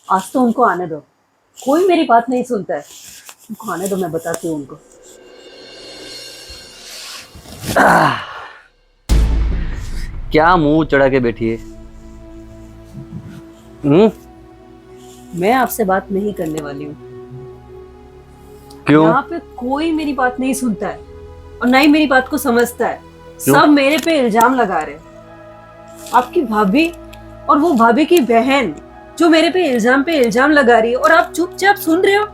आज तो उनको आने दो, कोई मेरी बात नहीं सुनता है। उनको आने दो, मैं बताती हूँ उनको। क्या मुंह चढ़ा के बैठी है? मैं आपसे बात नहीं करने वाली हूँ। क्यों? यहाँ पे कोई मेरी बात नहीं सुनता है और ना ही मेरी बात को समझता है। क्यों? सब मेरे पे इल्जाम लगा रहे हैं। आपकी भाभी और वो भाभी की बहन जो मेरे पे इल्जाम लगा रही है, और आप चुपचाप सुन रहे हो।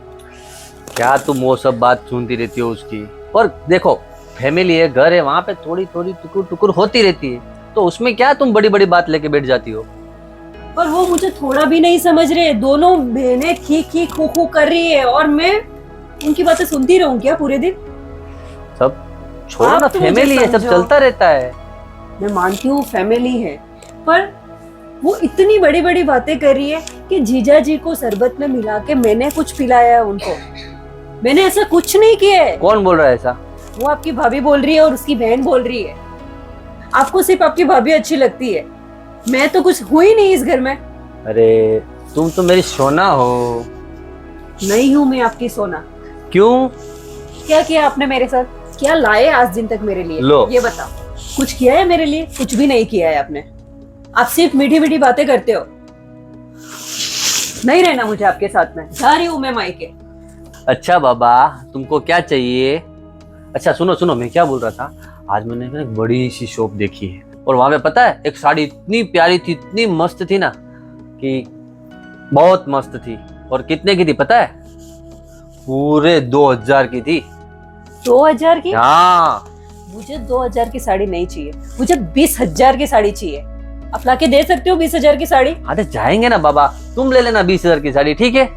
क्या तुम वो सब बात सुनती रहती हो उसकी? और देखो, फैमिली है, घर है, वहां पे थोड़ी थोड़ी टुकुर टुकुर होती रहती है, तो उसमें क्या तुम बड़ी बड़ी बात लेके बैठ जाती हो? पर वो मुझे थोड़ा भी नहीं समझ रहे। दोनों बहनें खी खी खू खू कर रही है और मैं उनकी बातें सुनती रहूं क्या पूरे दिन? सब छोड़ो आप ना, तो मुझे फैमिली है, सब समझो। चलता रहता है। मैं मानती हूँ फैमिली है, पर वो इतनी बड़ी बड़ी बातें कर रही है कि जीजा जी को शरबत में मिला के मैंने कुछ पिलाया है उनको। मैंने ऐसा कुछ नहीं किया है। कौन बोल रहा है ऐसा? वो आपकी भाभी बोल रही है और उसकी बहन बोल रही है। आपको सिर्फ आपकी भाभी अच्छी लगती है, मैं तो कुछ हुई नहीं इस घर में। अरे तुम तो मेरी सोना हो। नहीं हूँ मैं आपकी सोना। क्यों? क्या किया आपने मेरे साथ? क्या लाए आज दिन तक मेरे लिए? लो। ये बताओ, कुछ किया है मेरे लिए? कुछ भी नहीं किया है आपने। आप सिर्फ मीठी मीठी बातें करते हो। नहीं रहना मुझे आपके साथ में, जा रही हूँ मैं मायके। अच्छा बाबा, तुमको क्या चाहिए? अच्छा सुनो सुनो, मैं क्या बोल रहा था, आज मैंने एक बड़ी सी शॉप देखी है, और वहां पे पता है एक साड़ी इतनी प्यारी थी, इतनी मस्त थी ना, कि बहुत मस्त थी। और कितने की थी पता है? पूरे 2000 की थी। 2000 की? हाँ। मुझे 2000 की साड़ी नहीं चाहिए, मुझे 20,000 की साड़ी चाहिए। आप लाके दे सकते हो 20,000 की साड़ी? हाँ तो जाएंगे ना बाबा, तुम ले लेना 20,000 की साड़ी, ठीक है?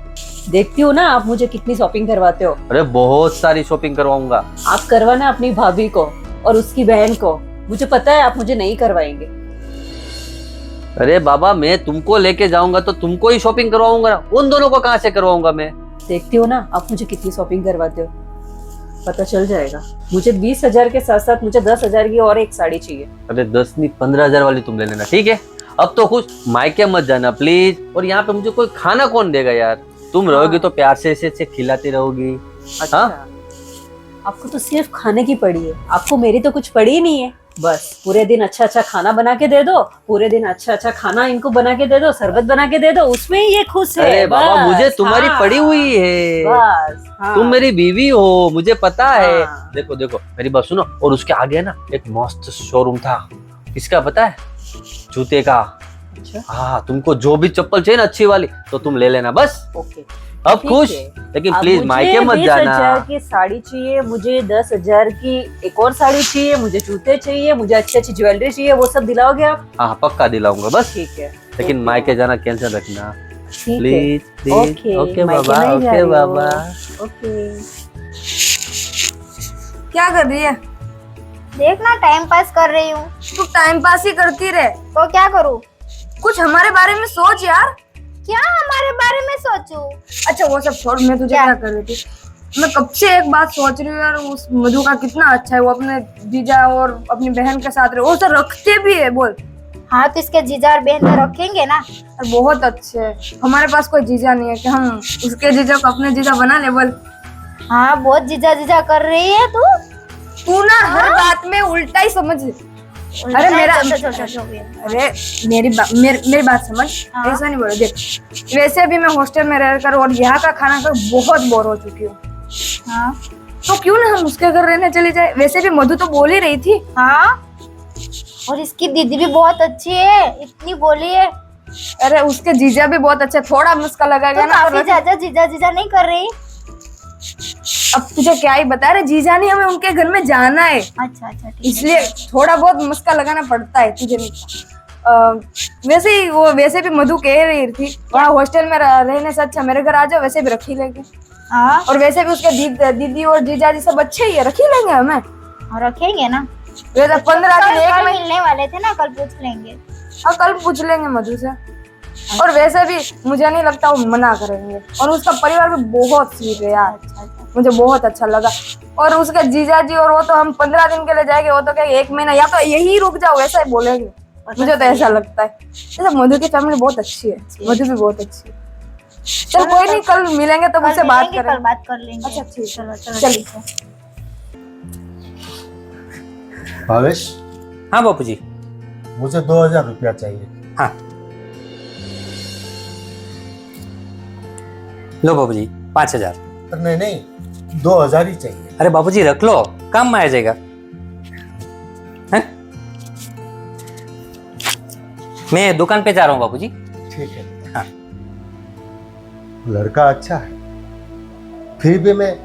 देखती हो ना आप मुझे कितनी शॉपिंग करवाते हो। अरे बहुत सारी शॉपिंग करवाऊंगा। आप करवाना अपनी भाभी को और उसकी बहन को। मुझे पता है आप मुझे नहीं करवाएंगे। अरे बाबा, मैं तुमको लेके जाऊंगा तो तुमको ही शॉपिंग करवाऊंगा ना, उन दोनों को कहाँ से करवाऊंगा मैं? देखती हो ना आप मुझे कितनी शॉपिंग करवाते हो, पता चल जाएगा। मुझे 20,000 के साथ साथ मुझे 10,000 की और एक साड़ी चाहिए। अरे 10 नहीं, 15,000 वाली तुम ले लेना, ठीक है? अब तो खुश, मायके मत जाना प्लीज। और यहाँ पे मुझे कोई खाना कौन देगा यार? तुम रहोगी तो प्यार से ऐसे खिलाती रहोगी। अच्छा, हाँ? आपको तो सिर्फ खाने की पड़ी है, आपको मेरी तो कुछ पड़ी ही नहीं है। बस पूरे दिन अच्छा अच्छा खाना बना के दे दो, पूरे दिन अच्छा अच्छा खाना इनको बना के दे दो, शरबत बना के दे दो, उसमें ही ये खुश है। अरे बाबा, बस, मुझे तुम्हारी हाँ, पड़ी हुई है। बस, हाँ, तुम मेरी बीवी हो, मुझे पता है। हाँ। देखो देखो, मेरी बात सुनो, और उसके आगे ना एक मस्त शोरूम था। किसका पता है? जूते का। अच्छा, हाँ, तुमको जो भी चप्पल चाहिए ना अच्छी वाली, तो तुम ले लेना बस। ओके, अब ठीक खुश, है। लेकिन अब प्लीज मायके मुझे मत 20,000 जाना। की साड़ी चाहिए, मुझे 10,000 की एक और साड़ी चाहिए, मुझे जूते चाहिए, मुझे अच्छी अच्छी ज्वेलरी चाहिए। वो सब दिलाओगे आप? हाँ पक्का दिलाऊंगा बस। ठीक है, लेकिन ओके, मायके जाना कैंसिल रखना ठीक है। Please please. ओके, ओके मायके बाबा, नहीं जा ओके रही हो। बाबा। ओके। क्या कर रही है? देखना टाइम पास कर रही हूँ। तू टाइम पास ही करती रहे, तो क्या करूँ? कुछ हमारे बारे में सोच यार। क्या हमारे बारे में सोचूं? अच्छा वो सब छोड़, मैं तुझे क्या? क्या कर रही थी, मैं कब से एक बात सोच रही हूँ यार, उस मधु का कितना अच्छा है, वो अपने जीजा और अपनी बहन के साथ रहे, वो तो रखते भी है। बोल। हाँ तो इसके जीजा और बहन तो रखेंगे ना। और बहुत अच्छे है। हमारे पास कोई जीजा नहीं है कि हम उसके जीजा को अपने जीजा बना ले। बोल। हाँ बहुत जीजा जीजा कर रही है तू। तू ना हर बात में उल्टा ही समझ। अरे मेरा अरे मेरी बात समझ। हाँ। ऐसा नहीं बोलो। देख, वैसे भी मैं हॉस्टल में रहकर और यहाँ का खाना कर बहुत बोर हो चुकी हूँ। हाँ तो क्यों ना हम उसके घर रहने चले जाए। वैसे भी मधु तो बोल ही रही थी। हाँ, और इसकी दीदी भी बहुत अच्छी है, इतनी बोली है। अरे उसके जीजा भी बहुत अच्छा, थोड़ा मुस्का लगा गया तो ना। काफी ज्यादा जीजा जीजा नहीं कर रही। अब तुझे क्या ही बता रहे, जीजा नहीं, हमें उनके घर में जाना है, अच्छा अच्छा ठीक है। इसलिए थोड़ा बहुत मुस्का लगाना पड़ता है। तुझे नहीं वैसे ही वो वैसे भी मधु कह रही थी वहाँ हॉस्टल में रहने से अच्छा मेरे घर आ जाओ, वैसे भी रख ही लेंगे। हाँ और वैसे भी उसके दीदी और जीजा जी सब अच्छे ही है, रख ही लेंगे हमें। हाँ, रखेंगे ना। वैसे 15 दिन एक कल महीने। मिलने वाले थे ना, कल पूछ लेंगे। हाँ कल पूछ लेंगे मधु से। और वैसे भी मुझे नहीं लगता वो मना करेंगे, और उसका परिवार भी बहुत स्वीट है यार। अच्छा अच्छा। मुझे बहुत अच्छा लगा। और उसके जीजा जी और वो तो हम 15 दिन के लिए जाएंगे, वो तो क्या 1 महीना या तो यही रुक जाओ वैसा ही बोलेंगे। मुझे तो ऐसा लगता है। जैसे मधु की फैमिली बहुत अच्छी है, मधु भी बहुत अच्छी है। चल कोई नहीं, कल मिलेंगे तब उससे बात कल करेंगे। बात कर लेंगे। अच्छा ठीक है, चलो चलो चल। ठीक है। भावेश, हाँ बापू जी। मुझे 2000 रुपया चाहिए। हाँ लो बापू जी 5000। नहीं नहीं, 2000 ही चाहिए। अरे बापू जी रख लो, काम में आ जाएगा। हैं? मैं दुकान पे जा रहा हूँ बापू जी। ठीक है। हाँ। लड़का अच्छा है, फिर भी मैं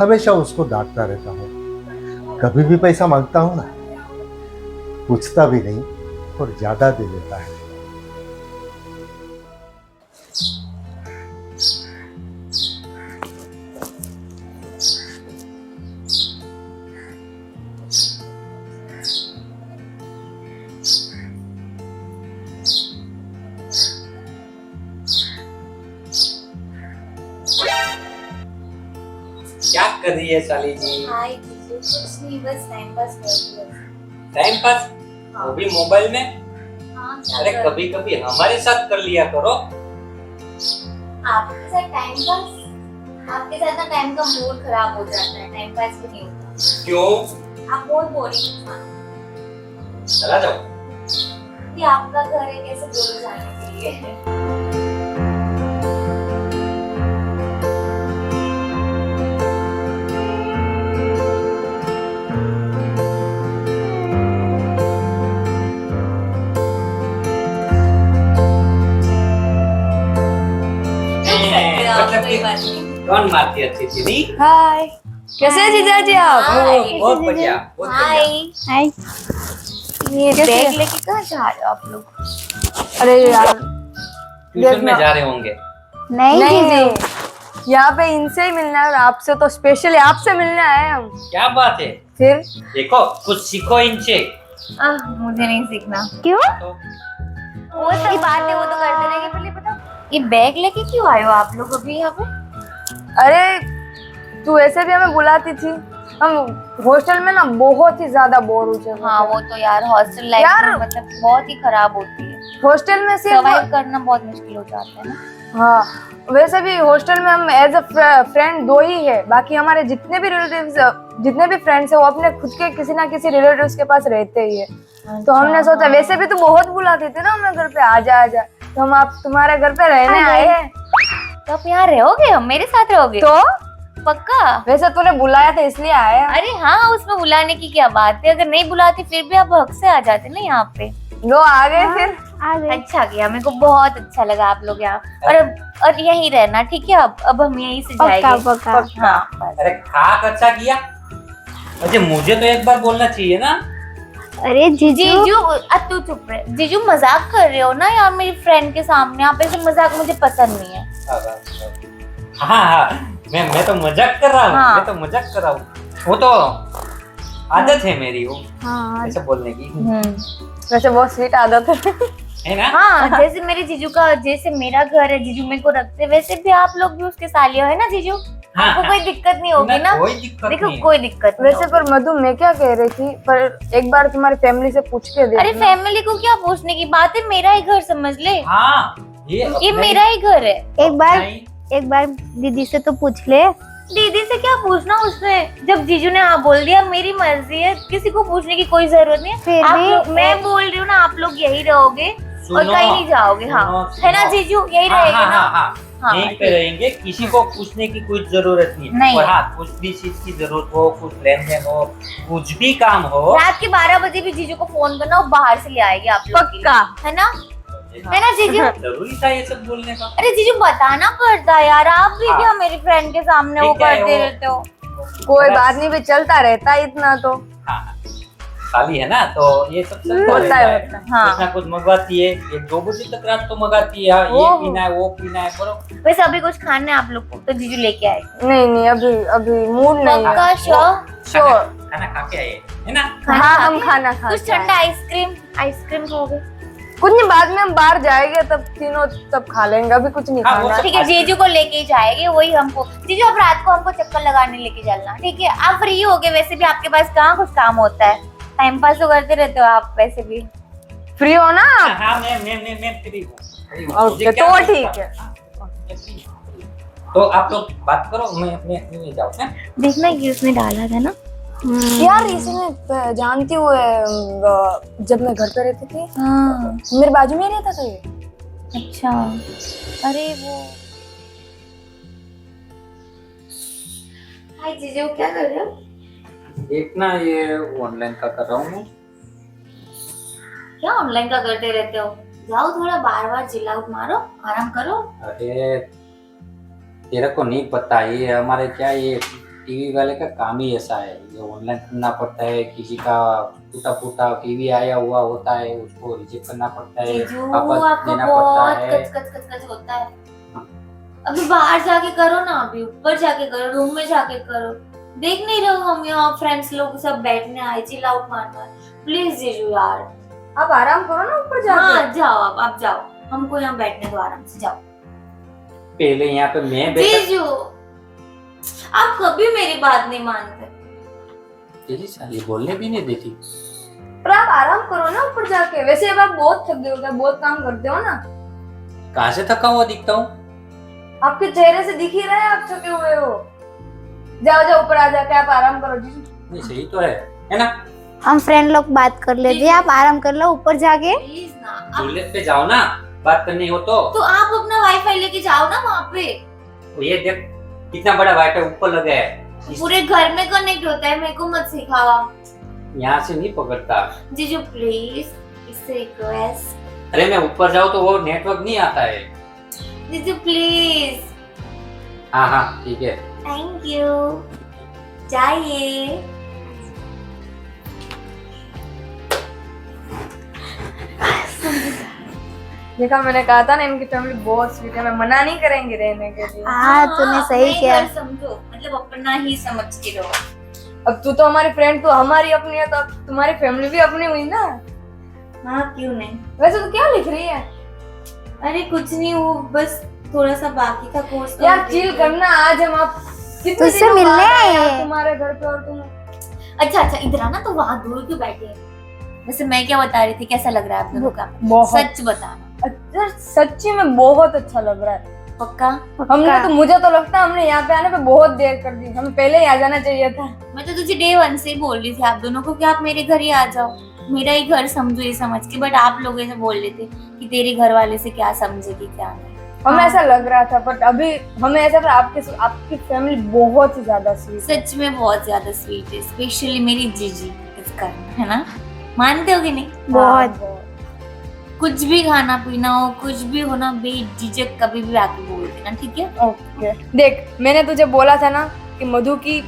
हमेशा उसको डांटता रहता हूँ। कभी भी पैसा मांगता हूँ ना, पूछता भी नहीं और ज्यादा दे देता है। क्या कर रही है साली जी? हाय जीजू, कुछ नहीं, बस टाइम पास कर रही हूँ। Time pass? हाँ। वो भी मोबाइल में? हाँ, क्या अरे कर- कभी कभी हमारे साथ कर लिया करो। आपके साथ टाइम पास? आपके साथ ना टाइम का मूड खराब हो जाता है, टाइम पास भी नहीं होता। क्यों? आप बहुत बोरिंग इंसान हो। चला जाओ। ये आपका घर है, कैसे बोलो जाने के लिए? मतलब कोई कि- बात नहीं। कौन मारती है अच्छी दीदी? हाय, कैसे हैं जीजा जी आप? हाय। बहुत बढ़िया, बहुत हाय बढ़िया। हाय। ये कैसे बैग हैं? लेके कहाँ जा रहे हो आप लोग? अरे यार, ट्यूशन में जा रहे होंगे। नहीं जी, यहाँ पे इनसे ही मिलना है और आपसे तो स्पेशली आपसे मिलने आए हैं हम। क्या बात है? फिर देखो कुछ सीखो इनसे। मुझे नहीं सीखना। क्यों? तो वो सही बात है, वो तो करते रहेंगे। पहले बताओ, ये बैग लेके क्यों आए हो आप लोग अभी यहाँ पे? अरे तू ऐसे भी हमें बुलाती थी, हम हॉस्टल में ना बहुत ही ज्यादा बोर हो चुके हाँ, वो तो यार हॉस्टल लाइफ यार- मतलब बहुत ही खराब होती है। हॉस्टल में सिर्फ सर्वाइव करना बहुत मुश्किल हो जाता है ना। हाँ, वैसे भी हॉस्टल में हम एज अ फ्रेंड दो ही है, बाकी हमारे जितने भी रिलेटिव्स, जितने भी फ्रेंड्स है वो अपने खुद के किसी ना किसी रिलेटिव्स के पास रहते ही है। तो हमने सोचा, वैसे भी तू बहुत बुलाती थी ना हमें घर पे, आजा आजा, तो हम आप तुम्हारे घर पे रहने आए हैं। तो आप यहाँ रहोगे, हम मेरे साथ रहोगे? तो पक्का? वैसे तूने बुलाया था इसलिए आए हैं। अरे हाँ, उसमें बुलाने की क्या बात है, अगर नहीं बुलाती फिर भी आप हक से आ जाते ना यहाँ पे। लो आ गए फिर। अच्छा किया, मेरे को बहुत अच्छा लगा आप लोग यहाँ। और यहीं रहना, ठीक है? अब हम यहीं से जाएंगे। हाँ बस। अरे खाक अच्छा किया। अच्छा मुझे तो एक बार बोलना चाहिए ना। अरे जीजू, अब तू चुप रहे। जीजू मजाक कर रहे हो ना यार मेरी फ्रेंड के सामने, आप ऐसे मजाक मुझे पसंद नहीं है। हाँ हाँ, मैं तो मजाक कर रहा हूँ। हाँ। मैं तो मजाक कर रहा हूँ। वो तो आदत है मेरी, वो ऐसे बोलने की, वैसे बहुत स्वीट आदत है। है ना? हाँ, जैसे मेरे जीजू का, जैसे मेरा घर है, जीजू मेरे को रखते, वैसे भी आप लोग भी उसके सालियो है ना जीजू। हाँ, आपको कोई दिक्कत नहीं होगी ना? कोई दिक्कत देखो नहीं। कोई दिक्कत नहीं वैसे पर मधु, मैं क्या कह रही थी, पर एक बार तुम्हारी फैमिली से पूछ के देख। अरे फैमिली को क्या पूछने की बात है, मेरा ही घर समझ ले। हाँ, ये ये मेरा ही घर है। एक बार दीदी से तो पूछ ले। दीदी से क्या पूछना उसने, जब जीजू ने हाँ बोल दिया, मेरी मर्जी है, किसी को पूछने की कोई जरूरत नहीं है। फिर आप भी- लोग, मैं बोल रही हूँ ना, आप लोग यही रहोगे और सुनो, कहीं नहीं जाओगे। हाँ सुनो, है ना सुनो। जीजू, यही हाँ, रहेंगे हाँ, ना? हाँ, हाँ। हाँ, यहीं पे रहेंगे, किसी को पूछने की कोई जरूरत नहीं है। नहीं। और हाँ, कुछ भी चीज की जरूरत हो, कुछ लेन देन हो, कुछ भी काम हो, रात के 12 बजे भी जीजू को फोन करना, वो बाहर से ले आएगी आप लोग के लिए। पक्का। है ना? है ना जीजू? जरूरी था ये सब बोलने का। अरे जीजू बताना पड़ता है यार, आप भी हाँ। क्या मेरी फ्रेंड के सामने वो ठीक है, करते वो- रहते हो। कोई बात नहीं, भी चलता रहता है इतना तो। हाँ, खाली है ना, तो ये सब चलता होता रहता है, है। होता है। हाँ। कुछ ना कुछ मंगवाती है, ये 2 बजे तक रात को मंगाती है, हाँ, ये ओहो। पीना है, वो पीना है, करो। वैसे अभी कुछ खाना है आप लोग को तो जीजू लेके आएगा। नहीं नहीं, अभी अभी मूड नहीं है। पक्का श्योर? श्योर। खाना खा के आए, है ना? खाना हाँ, खा हम के? खाना खा कुछ के आए। ठंडा आइसक्रीम खाओगे? कुछ नहीं, बाद में हम बाहर जाएंगे तब तीनों तब खा लेंगे, अभी कुछ नहीं हाँ, वो खाना। सब- ठीक है, जीजू को लेके ही जाएंगे, वही हमको। जीजू अब रात को हमको चक्कर लगाने लेके चलना, ठीक है? आप फ्री हो गए, वैसे भी आपके पास कहाँ कुछ काम होता है, टाइम पास तो करते रहते हो आप वैसे भी। फ्री हो ना हाँ, आप? हाँ, मैं फ्री हूँ, फ्री हूँ। ओके, मुझे क्या तो पूछता? ठीक है। तो आप लोग बात करो, मैं अपने में जाऊँ हैं? देखना ये उसने डाला था ना। यार इसने जानती हुए जब मैं घर पे रहती थी हाँ मेरे बाजू में ही रहता था ये। अच्छा, अरे वो हाय जीजू क्या कर रहे हो? एक ना ये ऑनलाइन का कर रहा हूँ मैं। क्या ऑनलाइन का करते रहते हो? जाओ थोड़ा बार बार चिल आउट मारो, आराम करो। अरे तेरे को नहीं पता, ये हमारे क्या ये टीवी वाले का काम ही ऐसा है, ये ऑनलाइन करना पड़ता है। किसी का टूटा फूटा टीवी आया हुआ होता है, उसको रिजेक्ट करना पड़ता है, जीजू वापस आपको देना पड़ता बहुत है। कच कच कच कच होता है। अभी बाहर जाके करो ना, अभी ऊपर जाके करो, रूम में जाके करो। देख नहीं रहे हो हम यहाँ फ्रेंड्स लोग सब बैठने आए, चिल आउट मारना है। प्लीज जीजू यार आप आराम करो ना ऊपर जाके। हाँ जाओ, आप जाओ, हमको यहाँ बैठने दो आराम से, जाओ। पहले यहाँ पे मैं बैठा। जीजू आप कभी मेरी बात नहीं मानते। तेरी साली बोलने भी नहीं देती। पर आप आराम करो ना ऊपर जाके। वैसे अब आप बहुत थक गए हो, बहुत काम करते हो ना। कहाँ से थका हुआ दिखता हूँ? आपके चेहरे से दिख ही रहा है आप थके हुए हो। जाओ जाओ ऊपर आ जाके आप आराम करो जी। नहीं सही तो है ना? हम फ्रेंड लोग बात कर लेते हैं, आप आराम कर लो ऊपर जाके। प्लीज ना टॉयलेट पे जाओ ना, बात करनी हो तो आप अपना वाईफाई लेके जाओ ना वहाँ पे। ये देख कितना बड़ा वाईफाई ऊपर लगा है। पूरे घर में कनेक्ट होता है, मेरे को मत सिखाओ। यहाँ से नहीं पकड़ता। जीजू प्लीज, इससे रिक्वेस्ट। अरे मैं ऊपर जाऊँ तो वो नेटवर्क नहीं आता है। जीजू प्लीज। हाँ हाँ ठीक है। थैंक यू, जाइए। देखा, मैंने कहा था ना इनकी फैमिली बहुत स्वीट है। मैं मना नहीं करेंगे रहने के लिए। हाँ तूने सही अपना ही किया। घर समझो, मतलब अपना ही समझ के रहो। अब तू तो हमारी फ्रेंड, तू हमारी अपनी है, तो अब तुम्हारी फैमिली भी अपनी हुई ना। हाँ क्यों नहीं। वैसे तो क्या लिख रही है अरे कुछ नहीं, वो बस थोड़ा सा बाकी था कोर्स। यार? चिल करना, आज हम आप कितने तुझसे दिनों मिलने बाद आए यार हैं। तुम्हारे घर पे। और तुम अच्छा इधर आना, तो वहाँ दूर क्यों बैठे हैं? वैसे मैं क्या बता रही थी, कैसा लग रहा है आप लोगों का? बहुत सच बताना। अच्छा, सच्ची में बहुत अच्छा लग रहा है। पक्का? हमने तो, मुझे तो लगता है हमने यहाँ पे आने पे बहुत देर कर दी। हमें पहले ही आ जाना चाहिए था। मैं तो तुझे डे 1 से ही बोल रही थी आप दोनों को कि आप मेरे घर ही आ जाओ, मेरा ही घर समझो ये समझ के। बट आप लोग ऐसे बोल रहे थे कि तेरे घर वाले से क्या समझेगी क्या नहीं। हमें ऐसा लग रहा था, बट अभी हमें ऐसा था आपकी फैमिली बहुत ही ज्यादा स्वीट। सच में बहुत ज्यादा स्वीट है, स्पेशली मेरी जीजी इसका, है ना? मानते हो कि नहीं? बहुत। कुछ भी खाना पीना हो, कुछ भी हो ना, बेझिझक कभी भी आके बोल देना, ठीक है? ओके देख, मैंने तुझे बोला था ना कि मधु की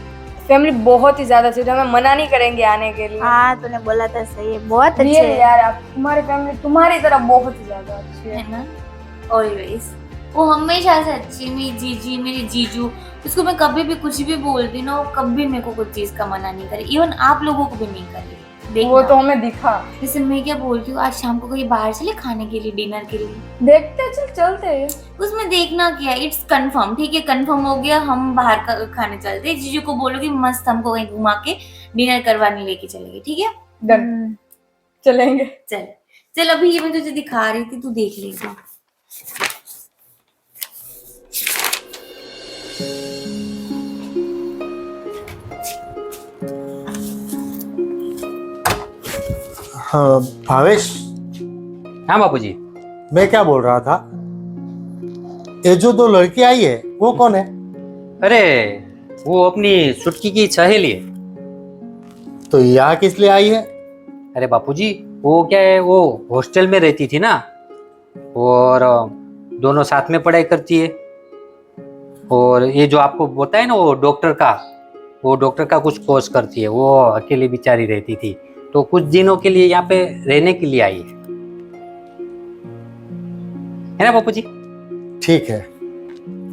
फैमिली बहुत ही ज्यादा स्वीट है। हमें मना नहीं करेंगे आने के लिए। हाँ तूने बोला था सही है, बहुत अच्छे Really है। यार, आप तुम्हारी फैमिली तुम्हारी तरह बहुत ही ज्यादा अच्छी है। है ना? ऑलवेज वो हमेशा से अच्छी। मेरी जीजी, मेरी जीजू, उसको मैं कभी भी कुछ भी बोलती ना, वो कभी मेरे को कुछ चीज का मना नहीं करे। इवन आप लोगों को भी नहीं करे। देखना। वो तो हमें दिखा। जैसे मैं क्या बोलती हूँ, आज शाम को कहीं बाहर चले खाने के लिए, डिनर के लिए। देखते चलते हैं। उसमें देखना क्या, इट्स कंफर्म, ठीक है? कंफर्म हो गया, हम बाहर का खाने चलते हैं। जीजू को बोलोगे मस्त हमको कहीं घुमा के डिनर करवाने लेके चलेंगे, ठीक है? डन, चलेंगे। चल चल, अभी ये मैं तुझे दिखा रही थी, तू देख लेगी। हाँ भावेश, हाँ बापूजी। मैं क्या बोल रहा था, ये जो दो लड़की आई है वो कौन है? अरे वो अपनी चुटकी की सहेली है। तो यहाँ किस लिए आई है? अरे बापूजी वो क्या है, वो हॉस्टल में रहती थी ना, और दोनों साथ में पढ़ाई करती है। और ये जो आपको बताया ना वो डॉक्टर का कुछ कोर्स करती है। वो अकेली बेचारी रहती थी, तो कुछ दिनों के लिए यहाँ पे रहने के लिए आई है ना बापूजी? ठीक है,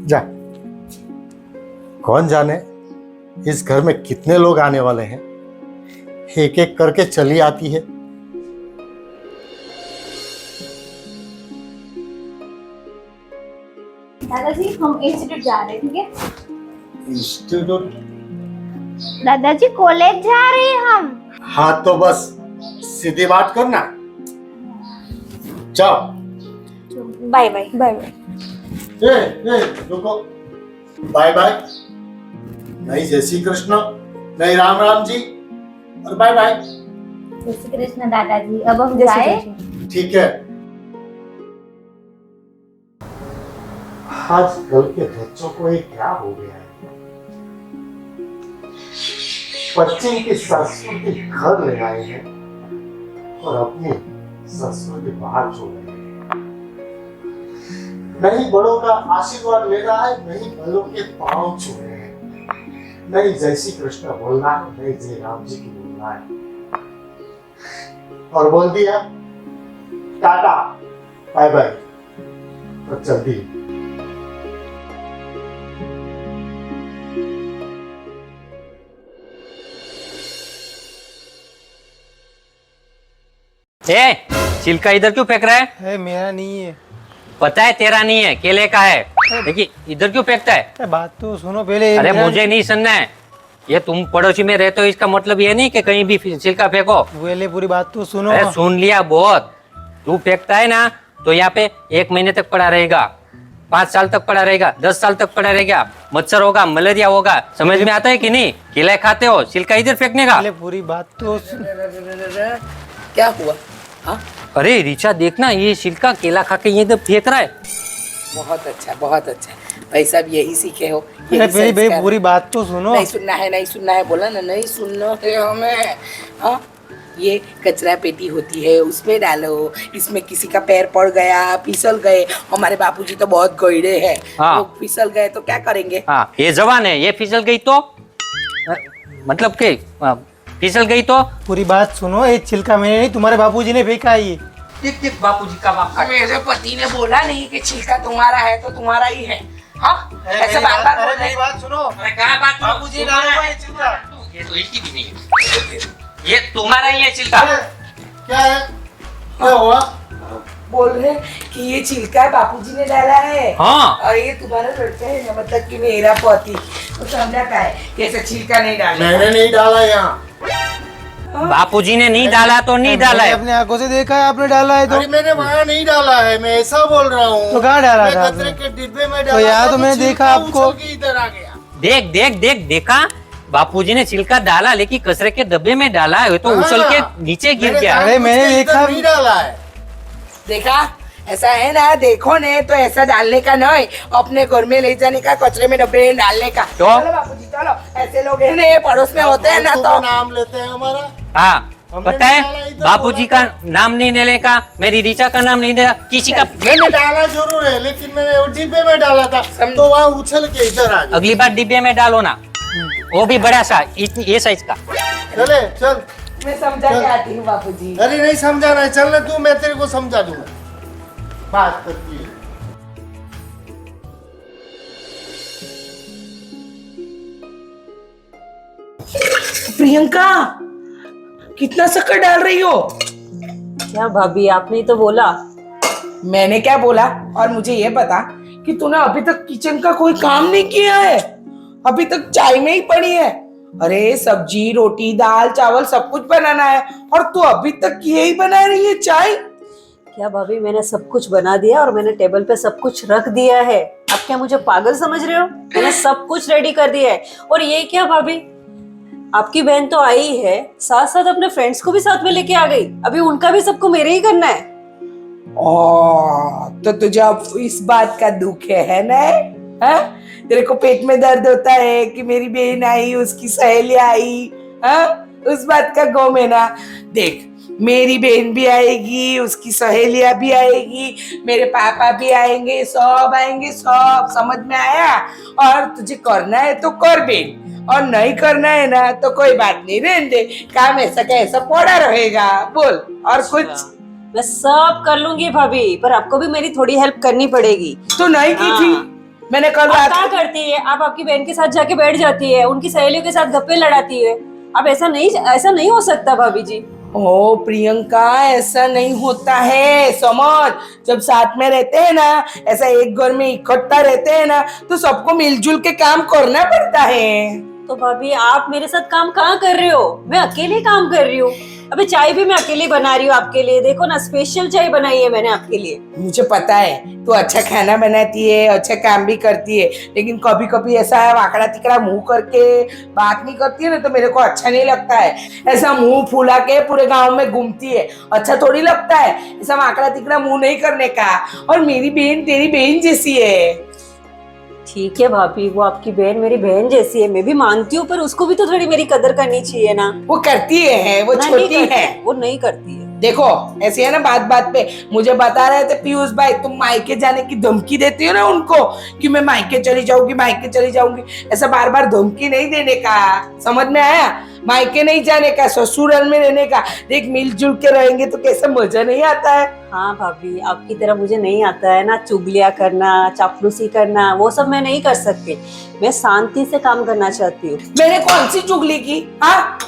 जा। कौन जाने इस घर में कितने लोग आने वाले हैं, एक एक करके चली आती है। दादाजी हम इंस्टीट्यूट जा रहे हैं, ठीक है? इंस्टीट्यूट? दादाजी कॉलेज जा रहे हैं हम। हाँ तो बस सीधी बात करना, जाओ। Bye bye. Bye bye. रुको, बाय बाय, नहीं जय श्री कृष्ण, नहीं राम राम जी, और बाय बाय। जय श्री कृष्ण दादाजी, अब हम जय श्री जाए। कृष्ण। ठीक है। आजकल के बच्चों को ये क्या हो गया है? पश्चिम की संस्कृति घर ले आए हैं और अपनी संस्कृति बाहर छोड़ रहे हैं। नहीं बड़ों का आशीर्वाद लेना है, नहीं बड़ों के पांव छू रहे हैं, नहीं जय श्री कृष्ण बोलना है, नहीं जय राम जी की बोलना है, और बोल दिया टाटा बाय बाय तो जल्दी। ए, छिलका इधर क्यों फेंक रहा है? है मेरा नहीं है। पता है तेरा नहीं है, केले का है। देखिए इधर क्यों फेंकता है? अरे बात तो सुनो पहले। अरे मुझे नहीं सुनना है। ये तुम पड़ोसी में रहते हो, इसका मतलब ये नहीं कि कहीं भी छिलका फेंको। पहले पूरी बात तो सुनो। अरे सुन लिया बहुत। तू फेंकता है ना तो यहाँ पे 1 महीने तक पड़ा रहेगा, 5 साल तक पड़ा रहेगा, 10 साल तक पड़ा रहेगा, मच्छर होगा, मलेरिया होगा। समझ में आता है कि नहीं? केले खाते हो, छिलका इधर फेंकने का। पहले पूरी बात तो क्या हुआ? हाँ, अरे रीचा देखना, ये छिलका केला खा के ये इधर फेंक रहा है। बहुत अच्छा, बहुत अच्छा। भाई साहब यही सीखे हो? यही पहले भाई संस्कार? पूरी बात तो सुनो। नहीं सुनना है, नहीं सुनना है, बोला ना, नहीं सुनना है हमें। हाँ, ये कचरा पेटी होती है, उसमें डालो। इसमें किसी का पैर पड़ गया, फिसल गए, हमारे बापूजी तो बहुत गईड़े हैं। हाँ। वो फिसल गए तो क्या करेंगे? हाँ, ये जवान है, ये फिसल गई तो मतलब के फिसल गई तो पूरी बात सुनो। ये छिलका मैंने नहीं, तुम्हारे बापूजी ने फेंका है ये। देख देख बापूजी का बाप काट। मेरे पति ने बोला नहीं कि छिलका तुम्हारा है तो तुम्हारा ही है। हाँ, ऐसे बार बार बोल रहे हैं। बात सुनो। अरे कहाँ बात सुनो? बापूजी डाला हुआ है छिलका। ये तो इसकी भी नहीं है, ये तुम्हारा ही है छिलका। क्या है? क्या हुआ? बोल रहे कि ये छिलका बापूजी ने डाला है। हाँ। और ये तुम्हारा लड़का है ना, मतलब कि मेरा पति। तो समझा क्या है कि ऐसे छिलका नहीं डाला। मैंने नहीं डाला यहाँ। बापूजी ने नहीं डाला तो नहीं डाला मैंने है। अपने आंखों से देखा है, आपने डाला है तो। अरे मैंने वहाँ नहीं डाला है, मैं ऐसा बोल रहा हूँ। तो कहाँ डाला मैं था कचरे आपने? के डिब्बे में डाला तो यहाँ था, तो मैंने छिलका देखा आपको। उछल के इधर आ गया। देख देख देख देखा, बापूजी ने छिलका डाला लेकिन कचरे के डब्बे में डाला है, तो हाँ। उछल के नीचे गिर मैंने गया। जानबूझ अरे के मैंने इधर देखा। नहीं डाला है। देखा, ऐसा है ना, देखो ने तो ऐसा डालने का नहीं, अपने घर में ले जाने का, कचरे में डब्बे में डालने का। तो? चलो बापूजी चलो, ऐसे लोग है ना, ये पड़ोस में होते हैं ना, फालतू तो में नाम लेते हैं हमारा। हाँ, हमने पता नहीं डाला, है इधर बापूजी बोला का नाम नहीं लेने का, मेरी रीचा का नाम नहीं देगा, किसी का। मैंने डाला जरूर है, लेकिन मैंने वो डिब्बे में डाला था, तो वहाँ उछल के इधर आ गया। अगली बार डिब्बे में डालो ना, वो भी बड़ा सा, ये साइज का। चले चल। मैं समझा के आती हूँ बापूजी। अरे नहीं समझाना है, चल ना तू, मैं तेरे को समझा दूंगा। बात करती है। प्रियंका, कितना शक्कर डाल रही हो? क्या भाभी, आपने ही तो बोला। मैंने क्या बोला? और मुझे ये बता कि तूने अभी तक किचन का कोई काम नहीं किया है, अभी तक चाय में ही पड़ी है। अरे सब्जी, रोटी, दाल, चावल सब कुछ बनाना है, और तू अभी तक ये ही बना रही है चाय। क्या भाभी, मैंने सब कुछ बना दिया और मैंने टेबल पे सब कुछ रख दिया है। आप क्या मुझे पागल समझ रहे हो? मैंने सब कुछ रेडी कर दिया है। और ये क्या भाभी, आपकी बहन तो आई है, साथ साथ अपने फ्रेंड्स को भी साथ में लेके आ गई। अभी उनका भी सबको मेरे ही करना है। तो तुझे अब इस बात का दुख है ना? हाँ? तेरे को पेट में दर्द होता है कि मेरी बहन आई, उसकी सहेली आई, हाँ? उस बात का गम है ना? देख, मेरी बहन भी आएगी, उसकी सहेलियां भी आएगी, मेरे पापा भी आएंगे, सब आएंगे, सब। समझ में आया? और तुझे करना है तो कर बहन, और नहीं करना है ना तो कोई बात नहीं, रहने दे, काम ऐसा का ऐसा पड़ा रहेगा। बोल और कुछ। मैं सब कर लूंगी भाभी, पर आपको भी मेरी थोड़ी हेल्प करनी पड़ेगी। तो नहीं की थी मैंने कल आप रात क्या करती है? आप आपकी बहन के साथ जाके बैठ जाती है, उनकी सहेलियों के साथ गप्पे लड़ाती है। अब ऐसा नहीं हो सकता भाभी जी। ओ प्रियंका, ऐसा नहीं होता है, समझ। जब साथ में रहते हैं ना, ऐसा एक घर में इकट्ठा रहते हैं ना, तो सबको मिलजुल के काम करना पड़ता है। तो भाभी, आप मेरे साथ काम कहाँ कर रहे हो? मैं अकेले काम कर रही हूँ। अबे चाय भी मैं अकेली बना रही हूँ आपके लिए, देखो ना स्पेशल चाय बनाई है मैंने आपके लिए। मुझे पता है तू अच्छा खाना बनाती है, अच्छा काम भी करती है, लेकिन कभी कभी ऐसा वाकड़ा तिकड़ा मुंह करके बात नहीं करती है ना, तो मेरे को अच्छा नहीं लगता है। ऐसा मुंह फुला के पूरे गांव में घूमती है, अच्छा थोड़ी लगता है ऐसा वाकड़ा तिकड़ा मुंह नहीं करने का। और मेरी बहन तेरी बहन जैसी है। ठीक है भाभी, वो आपकी बहन मेरी बहन जैसी है, मैं भी मानती हूँ, पर उसको भी तो थोड़ी मेरी कदर करनी चाहिए ना। वो करती है, वो नहीं छोटी करती, है। वो नहीं करती है। देखो ऐसे है ना, बात बात पे मुझे बता रहे थे पीयूष भाई, तुम मायके जाने की धमकी देती हो ना उनको कि मैं मायके चली जाऊंगी, मायके चली जाऊंगी। ऐसा बार बार धमकी नहीं देने का, समझ में आया? मायके नहीं जाने का, ससुराल में रहने का। देख मिलजुल के रहेंगे तो कैसा मजा नहीं आता है। हाँ भाभी, आपकी तरह मुझे नहीं आता है ना चुगलियां करना, चापलूसी करना, वो सब मैं नहीं कर सकती। मैं शांति से काम करना चाहती हूँ। मैंने कौन सी चुगली की? हाँ,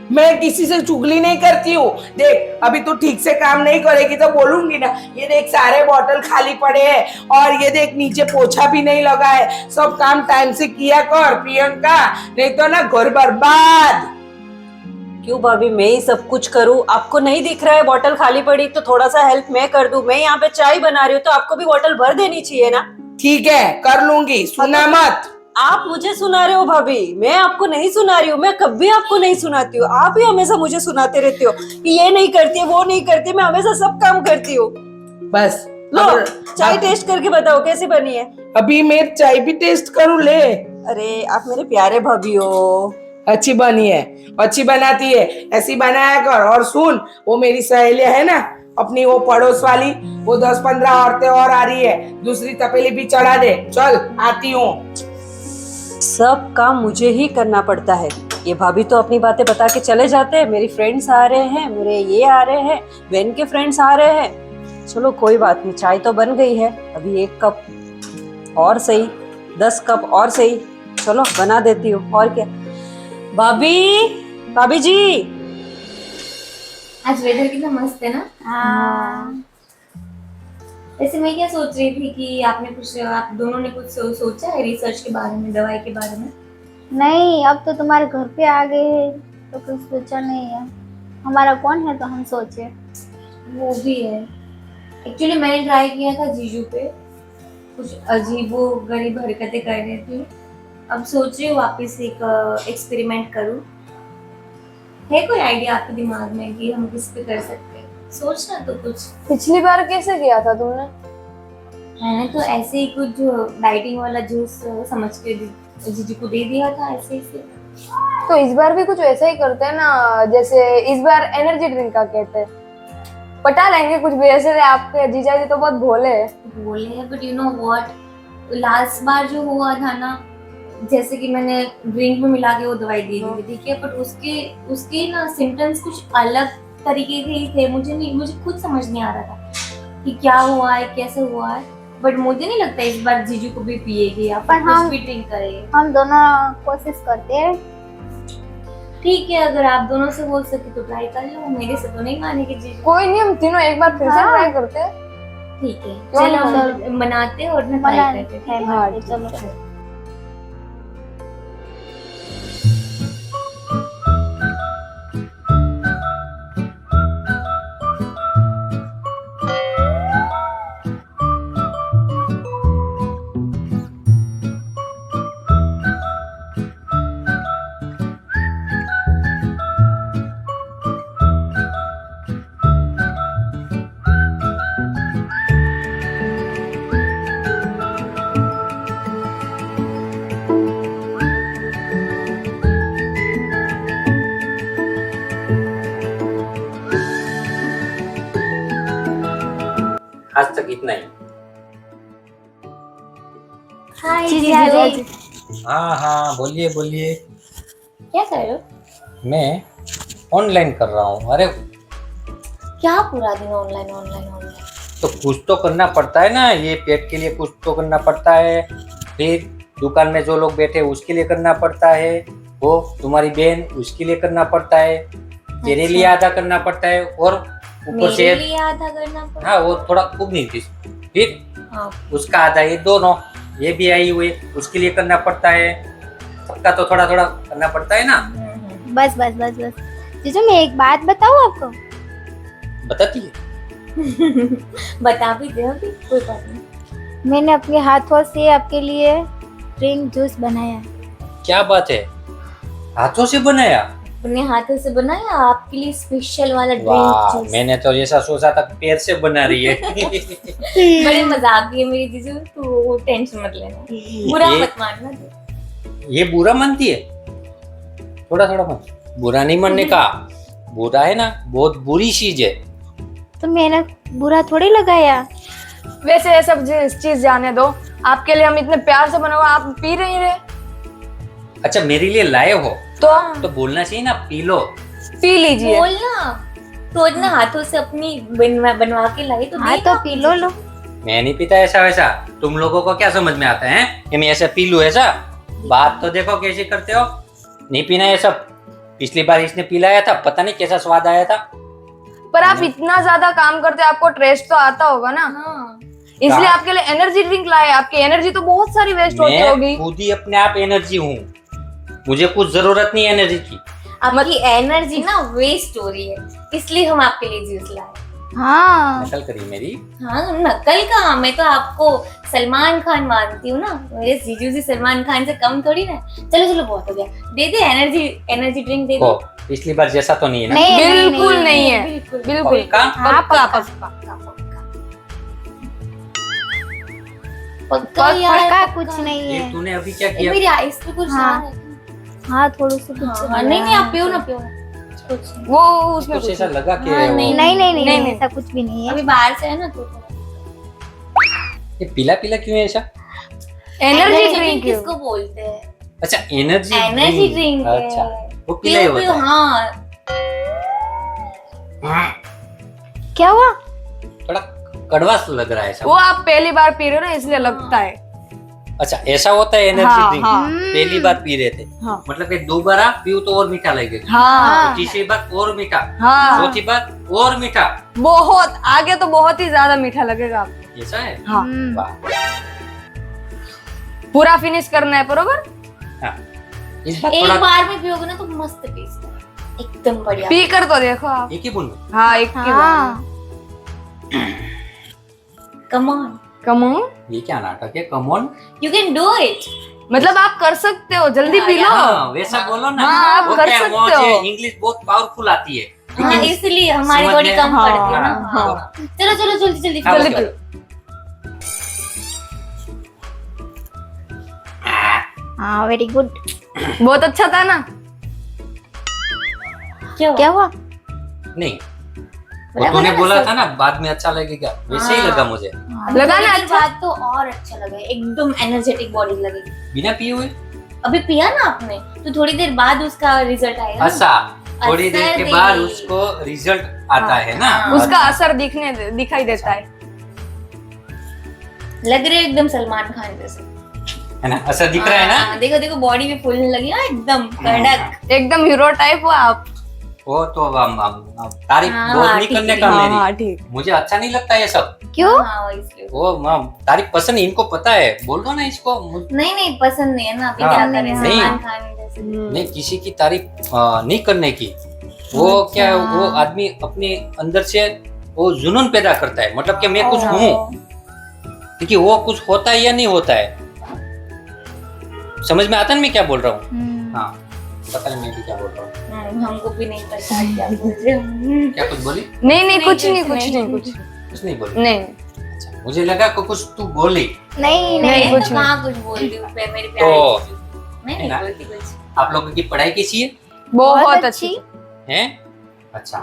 मैं किसी से चुगली नहीं करती हूँ। देख अभी तू ठीक से काम नहीं करेगी तो बोलूंगी ना। ये देख सारे बोतल खाली पड़े हैं, और ये देख नीचे पोछा भी नहीं लगा है। सब काम टाइम से किया कर प्रियंका, नहीं तो ना घर बर्बाद। क्यों भाभी, मैं ही सब कुछ करूँ? आपको नहीं दिख रहा है बोतल खाली पड़ी तो थोड़ा सा हेल्प मैं कर दूं? मैं यहाँ पे चाय बना रही हूँ तो आपको भी बोतल भर देनी चाहिए ना। ठीक है कर लूंगी, सुना मत। आप मुझे सुना रहे हो भाभी, मैं आपको नहीं सुना रही हूँ। मैं कभी आपको नहीं सुनाती हूँ, आप ही हमेशा मुझे सुनाते रहते हो कि ये नहीं करती है, वो नहीं करती है। मैं हमेशा सब काम करती हूँ। बस लो चाय टेस्ट करके बताओ कैसी बनी है। अभी मैं चाय भी टेस्ट करूँ? ले। अरे आप मेरे प्यारे भाभी हो। अच्छी बनी है, अच्छी बनाती है, ऐसी बनाया कर। और सुन, वो मेरी सहेलियां है ना अपनी, वो पड़ोस वाली, वो 10-15 औरतें और आ रही है, दूसरी तपेली भी चढ़ा दे। चल आती हूँ। सब काम मुझे ही करना पड़ता है। ये भाभी तो अपनी बातें बता के चले जाते हैं, मेरी फ्रेंड्स आ रहे हैं, मेरे ये आ रहे हैं, बहन के फ्रेंड्स आ रहे हैं। चलो कोई बात नहीं, चाय तो बन गई है, अभी 1 कप और सही, 10 कप और सही, चलो बना देती हूँ। और क्या भाभी जी, आज वेदर कितना मस्त है ना। हाँ। वैसे मैं क्या सोच रही थी कि आप दोनों ने कुछ सोचा है रिसर्च के बारे में, दवाई के बारे में? नहीं, अब तो तुम्हारे घर पे आ गए हैं, तो कुछ सोचा नहीं है। हमारा कौन है तो हम सोचे। वो भी है। एक्चुअली मैंने ट्राई किया था जीजू पे, कुछ अजीबो गरीब हरकतें कर रही थी। अब सोच रही हूँ वापस एक एक्सपेरिमेंट करूँ। है कोई आइडिया आपके दिमाग में कि हम किस पे कर सकते हैं? सोचना तो कुछ। पिछली बार कैसे किया था तुमने? मैंने तो ऐसे ही कुछ जो डाइटिंग वाला जूस समझ के जीजू को दे दिया था, ऐसे ही। तो इस बार भी कुछ वैसा ही करते हैं ना, जैसे इस बार एनर्जी ड्रिंक का कहते हैं। पटा लेंगे कुछ भी ऐसे। आपके जीजा जी तो बहुत भोले हैं। But you know what, last बार जो हुआ था ना, जैसे कि मैंने ड्रिंक में मिला के वो दवाई दी थी, ठीक है, बट उसके ना सिम्टम्स कुछ अलग तरीके के ही थे। मुझे खुद समझ नहीं आ रहा था कि क्या हुआ है, कैसे हुआ है। बट मुझे नहीं लगता इस बार जीजू को भी पिएगी या फिर कुछ भी ड्रिंक करेगी। हम दोनों कोशिश करते हैं। ठीक है, अगर आप दोनों से बोल सके तो ट्राई कर लो, मेरे से तो नहीं मानेगी जीजू। कोई नहीं, हम तीनों एक बार फिर से हाँ। ट्राई करते हैं। ठीक है, क्यों चलो नहीं? हम बनाते हैं और ट्राई करते हैं। हाँ, चलो। आज तक इतना ही। हाय जीजा जीजू, जी। हाँ हाँ, बोलिए बोलिए। क्या कर रहे हो? मैं ऑनलाइन कर रहा हूँ। अरे क्या पूरा दिन ऑनलाइन ऑनलाइन ऑनलाइन? तो कुछ तो करना पड़ता है ना, ये पेट के लिए कुछ तो करना पड़ता है, फिर दुकान में जो लोग बैठे उसके लिए करना पड़ता है, वो तुम्हारी बहन उसके लिए करना पड़ता है, तेरे लिए आधा करना पड़ता है, और ऊपर से मेरे लिए आधा करना पड़ा। हाँ वो थोड़ा खूब नहीं थी, फिर हाँ, उसका आधा, ये दोनों, ये भी आई हुई उसके लिए करना पड़ता है। सबका तो थोड़ा थोड़ा करना पड़ता है ना। बस बस बस बस। जीजू मैं एक बात बताऊँ आपको? बताती है। बता भी दे अभी, कोई बात नहीं। मैंने अपने हाथों से आपके लिए ड्रिंक जूस बनाया। क्या बात है, हाथों से बनाया? अपने हाथों से बनाया आपके लिए स्पेशल वाला वाह, ड्रिंक जूस। मैंने तो ऐसा सोचा था पैर से बना रही है। बड़े मजाक है मेरी जीजू, तू टेंशन मत लेना, बुरा ये- मत मानना तू। ये बुरा मानती है? थोड़ा थोड़ा मत, बुरा नहीं मानने का। बुरा है ना, बहुत बुरी चीज है। तो मैंने बुरा थोड़ी लगाया। वैसे ये सब चीज जाने दो, आपके लिए हम इतने प्यार से बना हुआ, आप पी नहीं रहे अच्छा, मेरे लिए लाए हो तो बोलना चाहिए ना, पी लो। पी लीजिए। बोलना तो इतना हाथों से अपनी बनवा के लाई तो हाँ देना। तो पी लो। मैं नहीं पीता ऐसा वैसा। तुम लोगों को क्या समझ में आता है कि मैं ऐसा पी लूं? ऐसा बात तो देखो कैसे करते हो। नहीं पीना ये सब। पिछली बार इसने पिलाया था, पता नहीं कैसा स्वाद आया था। पर आप इतना ज्यादा काम करते हैं, आपको टेस्ट तो आता होगा ना, हाँ। इसलिए कहाँ? आपके लिए एनर्जी ड्रिंक लाए। आपकी एनर्जी तो बहुत सारी वेस्ट होती मैं होगी। खुद ही अपने आप एनर्जी हूँ, मुझे कुछ जरूरत नहीं एनर्जी की। आपकी एनर्जी ना वेस्ट हो रही है, इसलिए हम आपके लिए जूस लाए। हाँ नकल करी मेरी। हाँ, नकल का, मैं तो आपको सलमान खान मानती हूँ ना, मेरे जीजू जी सलमान खान से कम थोड़ी ना। चलो चलो बहुत हो गया, दे दे एनर्जी ड्रिंक दे ओ, दे। पिछली बार जैसा तो नहीं है ना? नहीं बिल्कुल नहीं है, बिल्कुल बिल्कुल पक्का? हाँ, पक्का पक्का पक्का यार, पक्का कुछ नहीं ये है। तूने अभी क्या ए, किया? मेरी आइस पे कुछ हाँ। आ रहा है। हाँ थोड़ा सा कुछ हाँ, नहीं नहीं आप पियो ना, पियो ना। कुछ नहीं। वो उसमें कुछ ऐसा लगा कि हाँ, वो- नहीं, नहीं नहीं नहीं, नहीं, नहीं ऐसा कुछ भी नहीं है। अभी बाहर से है ना तो ये पीला पीला क्यों है ऐसा? एनर्जी ड्रिंक किसको बोलते हैं? अच्छा, एनर्जी एनर्जी ड्रिंक है। अच्छा, वो पीला ही पियो पियो, होता हाँ। है। क्या हुआ? थोड़ा कड़वा सा लग रहा है सब। वो आप पहली बार पी रहे हो ना, इसलिए लगता है। अच्छा, ऐसा होता है एनर्जी हाँ, ड्रिंक। हाँ। पहली बार पी रहे थे, हाँ। मतलब कि दोबारा पीओ तो और मीठा लगेगा। हाँ तीसरी बार और मीठा, हाँ चौथी बार और मीठा। बहुत आगे तो बहुत ही ज्यादा मीठा लगेगा आपको। ऐसा है? हाँ वाह। पूरा फिनिश करना है बरोबर। हाँ। इस बार एक थोड़ा बार में पियोगे ना तो मस्त टेस्ट है, एकदम बढ़िया। पी कर तो देखो आप। एक ही बूंद में। हाँ एक की हाँ कम ऑन, कम ऑन, ये क्या नाटक है? Come on. You can do it. मतलब आप कर सकते हो, जल्दी पी लो। हाँ, वैसा बोलो ना। हाँ, आप वो कर क्या है, सकते मुझे हो। इंग्लिश बहुत पावरफुल आती है। हाँ, लेकिन इसलिए हमारी समझ बॉडी में- कम हाँ, पड़ती है ना। हाँ। हाँ। चलो चलो जल्दी जल्दी हाँ, जल्दी बस पी। हाँ वेरी गुड। बहुत अच्छा था ना। क्या हुआ? क्या हुआ? नहीं, वो लगा तूने ना बोला सब? था ना बाद में अच्छा लगेगा, वैसे ही हाँ। लगा मुझे। लगा ना थोड़ी देर अच्छा? बाद तो और अच्छा लगा, एकदम एनर्जेटिक बॉडी लगेगी। बिना पिए हुए? अभी पिया ना आपने तो थोड़ी देर बाद उसका रिजल्ट आएगा ना। अच्छा, थोड़ी देर असर के बाद देगी। उसको रिजल्ट आता है ना। हाँ। उसका असर दिखाई देता है। लग रहे हो एकदम सलमान खान जैसे, है ना? असर दिख रहा है ना? हाँ, देखो देखो बॉडी भी फूलने लगी ना, एकदम कड़क। एकदम हीरो टाइप हो आप। वो तो तारीफ हाँ, बहुत हाँ, नहीं ठीक करने है। का हाँ मेरी। हाँ ठीक। मुझे अच्छा नहीं लगता ये सब। क्यों? हाँ, इसलिए। वो तारीफ पसंद है, इनको पता है। बोल दो ना इसको। नहीं नहीं पसंद नहीं है ना, अभी हाँ, क्या करें, नहीं। सलमान खान जैसे। नहीं, किसी की तारीफ नहीं करने की। वो क्या है, वो आदमी अपने अंदर से वो जुनून पैदा करता है, मतलब कि मैं कुछ हूँ, क्योंकि वो कुछ होता है या नहीं होता है। समझ में आता है ना मैं क्या बोल रहा हूँ? हाँ, पता नहीं मैं भी क्या बोल रहा हूँ। हमको भी नहीं पता क्या बोल रहे हो। क्या कुछ बोली? नहीं कुछ नहीं कुछ नहीं बोली। नहीं। अच्छा, मुझे लगा कि कुछ तू बोली। नहीं नहीं, नहीं। मैं कुछ तो कहाँ कुछ बोल रही हूँ, मेरी तो- प्यारी चीज़। मैं नहीं है ना? बोलती कुछ। आप लोगों की पढ़ाई कैसी है? बहुत अच्छी। हैं? अच्छा,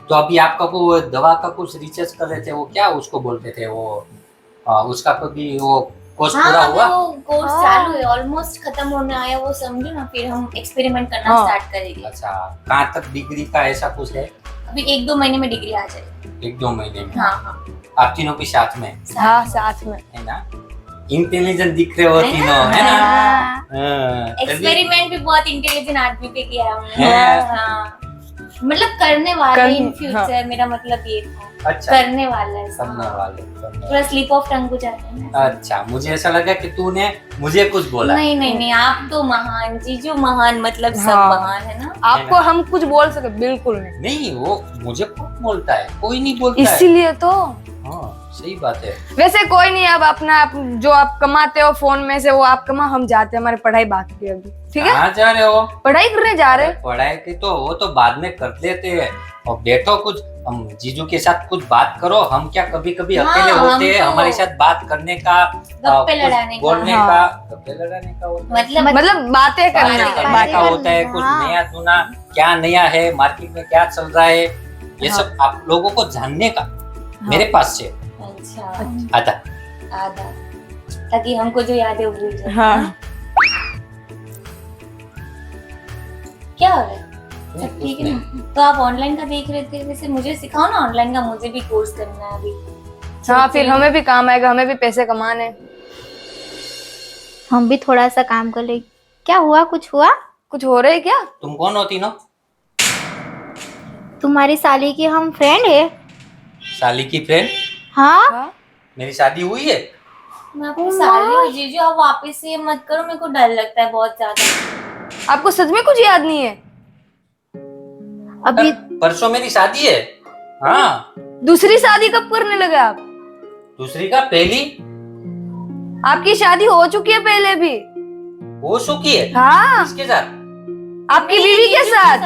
तो अभी आपका वो दवा का कुछ रिसर्च कर रहे थे, वो क्या उसको बोलते थे वो उसका कभी वो कोर्स पूरा हाँ, हुआ? अभी वो कोर्स चालू है, ऑलमोस्ट खत्म होने आया, वो समझो ना, फिर हम एक्सपेरिमेंट करना हाँ। स्टार्ट करेंगे। अच्छा, कहाँ तक डिग्री का ऐसा कुछ है? अभी 1-2 महीने में डिग्री आ जाएगी। 1-2 महीने में? हाँ हाँ, आप तीनों के साथ में, हाँ साथ में। है ना? इंटेलिजेंट दिख रहे हो है तीनों, ना? है ना? हाँ, हाँ, तभी- एक्सपेरिमेंट भी बहुत इंटेलिजेंट आदमी पे किया है हमने। है। हाँ, मतलब करने वाला करने- इन फ्यूचर, मेरा मतलब ये था। अच्छा करने वाला है करने हाँ। वाले थोड़ा स्लिप ऑफ टंग हो जाता है ना। अच्छा, मुझे ऐसा लगा कि तूने मुझे कुछ बोला। नहीं नहीं नहीं, आप तो महान, जीजू महान, मतलब सब हाँ। महान है ना। आपको हम कुछ बोल सके बिल्कुल नहीं, नहीं, वो मुझे कौन बोलता है, कोई नहीं बोलता है। इसीलिए तो। हाँ सही बात है। वैसे कोई नहीं, अब अपना जो आप कमाते हो फोन में से वो आप कमा, हम जाते हैं, हमारी पढ़ाई बाकी है अभी, ठीक है? कहाँ जा रहे हो? पढ़ाई करने जा रहे हैं। पढ़ाई की तो वो तो बाद में कर लेते हैं, और बैठो कुछ हम जीजू के साथ कुछ बात करो। हम क्या कभी कभी हाँ, अकेले हम होते हैं, तो- हमारे साथ बात करने का, गप्पे कुछ लड़ाने का। बोलने हाँ। का, गप्पे लड़ाने का होता है। मतलब बातें करने बातें का। करने का होता है, कुछ हाँ। नया सुना, क्या नया है मार्केट में, क्या चल रहा है, ये हाँ। सब आप लोगों को जानने का मेरे पास से अच्छा आता। आधा, ताकि हमको जो याद है वो भूल जाए। हाँ। क्या हो रहा है? सब ठीक है ना? तो आप ऑनलाइन का देख रहे थे, वैसे मुझे सिखाओ ना ऑनलाइन का, मुझे भी कोर्स करना है अभी। हाँ, फिर हमें भी काम आएगा, हमें भी पैसे कमाने। हम भी थोड़ा सा काम कर ले। क्या हुआ, कुछ हुआ? कुछ हो रहा है क्या? तुम कौन होती ना? तुम्हारी साली की हम फ्रेंड है। साली की फ्रेंड? हाँ, मेरी शादी हुई है? मैं आपकी साली हूँ जीजू, आप वापस से ये मत करो, मेरे को डर लगता है बहुत ज्यादा। आपको सच में कुछ याद नहीं है? अभी परसों मेरी शादी है। हाँ, दूसरी शादी कब करने लगे आप? दूसरी का पहली आपकी शादी हो चुकी है पहले भी। हो चुकी है। हाँ, किसके साथ? आपकी बीवी के साथ।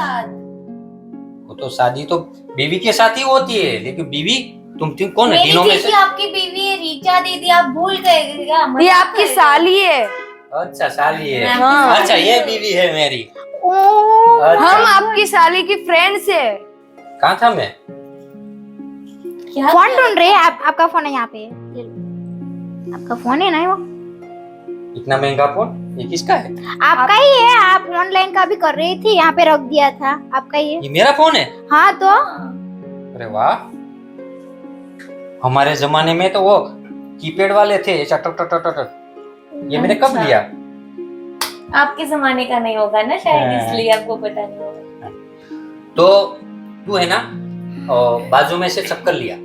वो तो शादी तो बीवी के साथ ही होती है, लेकिन बीवी तुम कौन है मेरी तीनों में जीजी से? आपकी बीवी है, रीचा दीदी, आप भूल गए क्या? ये मजाक आपकी कर रहे हो? साली है। अच्छा साली है। हाँ। अच्छा ये बीवी है मेरी। ओ, अच्छा, हम आपकी साली की फ्रेंड्स है। कहाँ था मैं? क्या फोन ढूंढ रहे हैं आप? आपका फोन है यहाँ पे, ये लो। आपका फोन है ना वो? इतना महंगा फोन ये किसका है? आपका ही है। आप ऑनलाइन का भी कर रही थी, यहाँ पे रख दिया था। आपका ही है। ये मेरा फोन है? हाँ तो अरे वाह, हमारे जमाने में तो वो कीपैड वाले थे, ऐसा टक टक टक टक। ये मैंने कब अच्छा। लिया? आपके जमाने का नहीं होगा ना शायद, हाँ। इसलिए आपको पता नहीं होगा। तो तू है ना, और बाजू में से शक्कर लिया।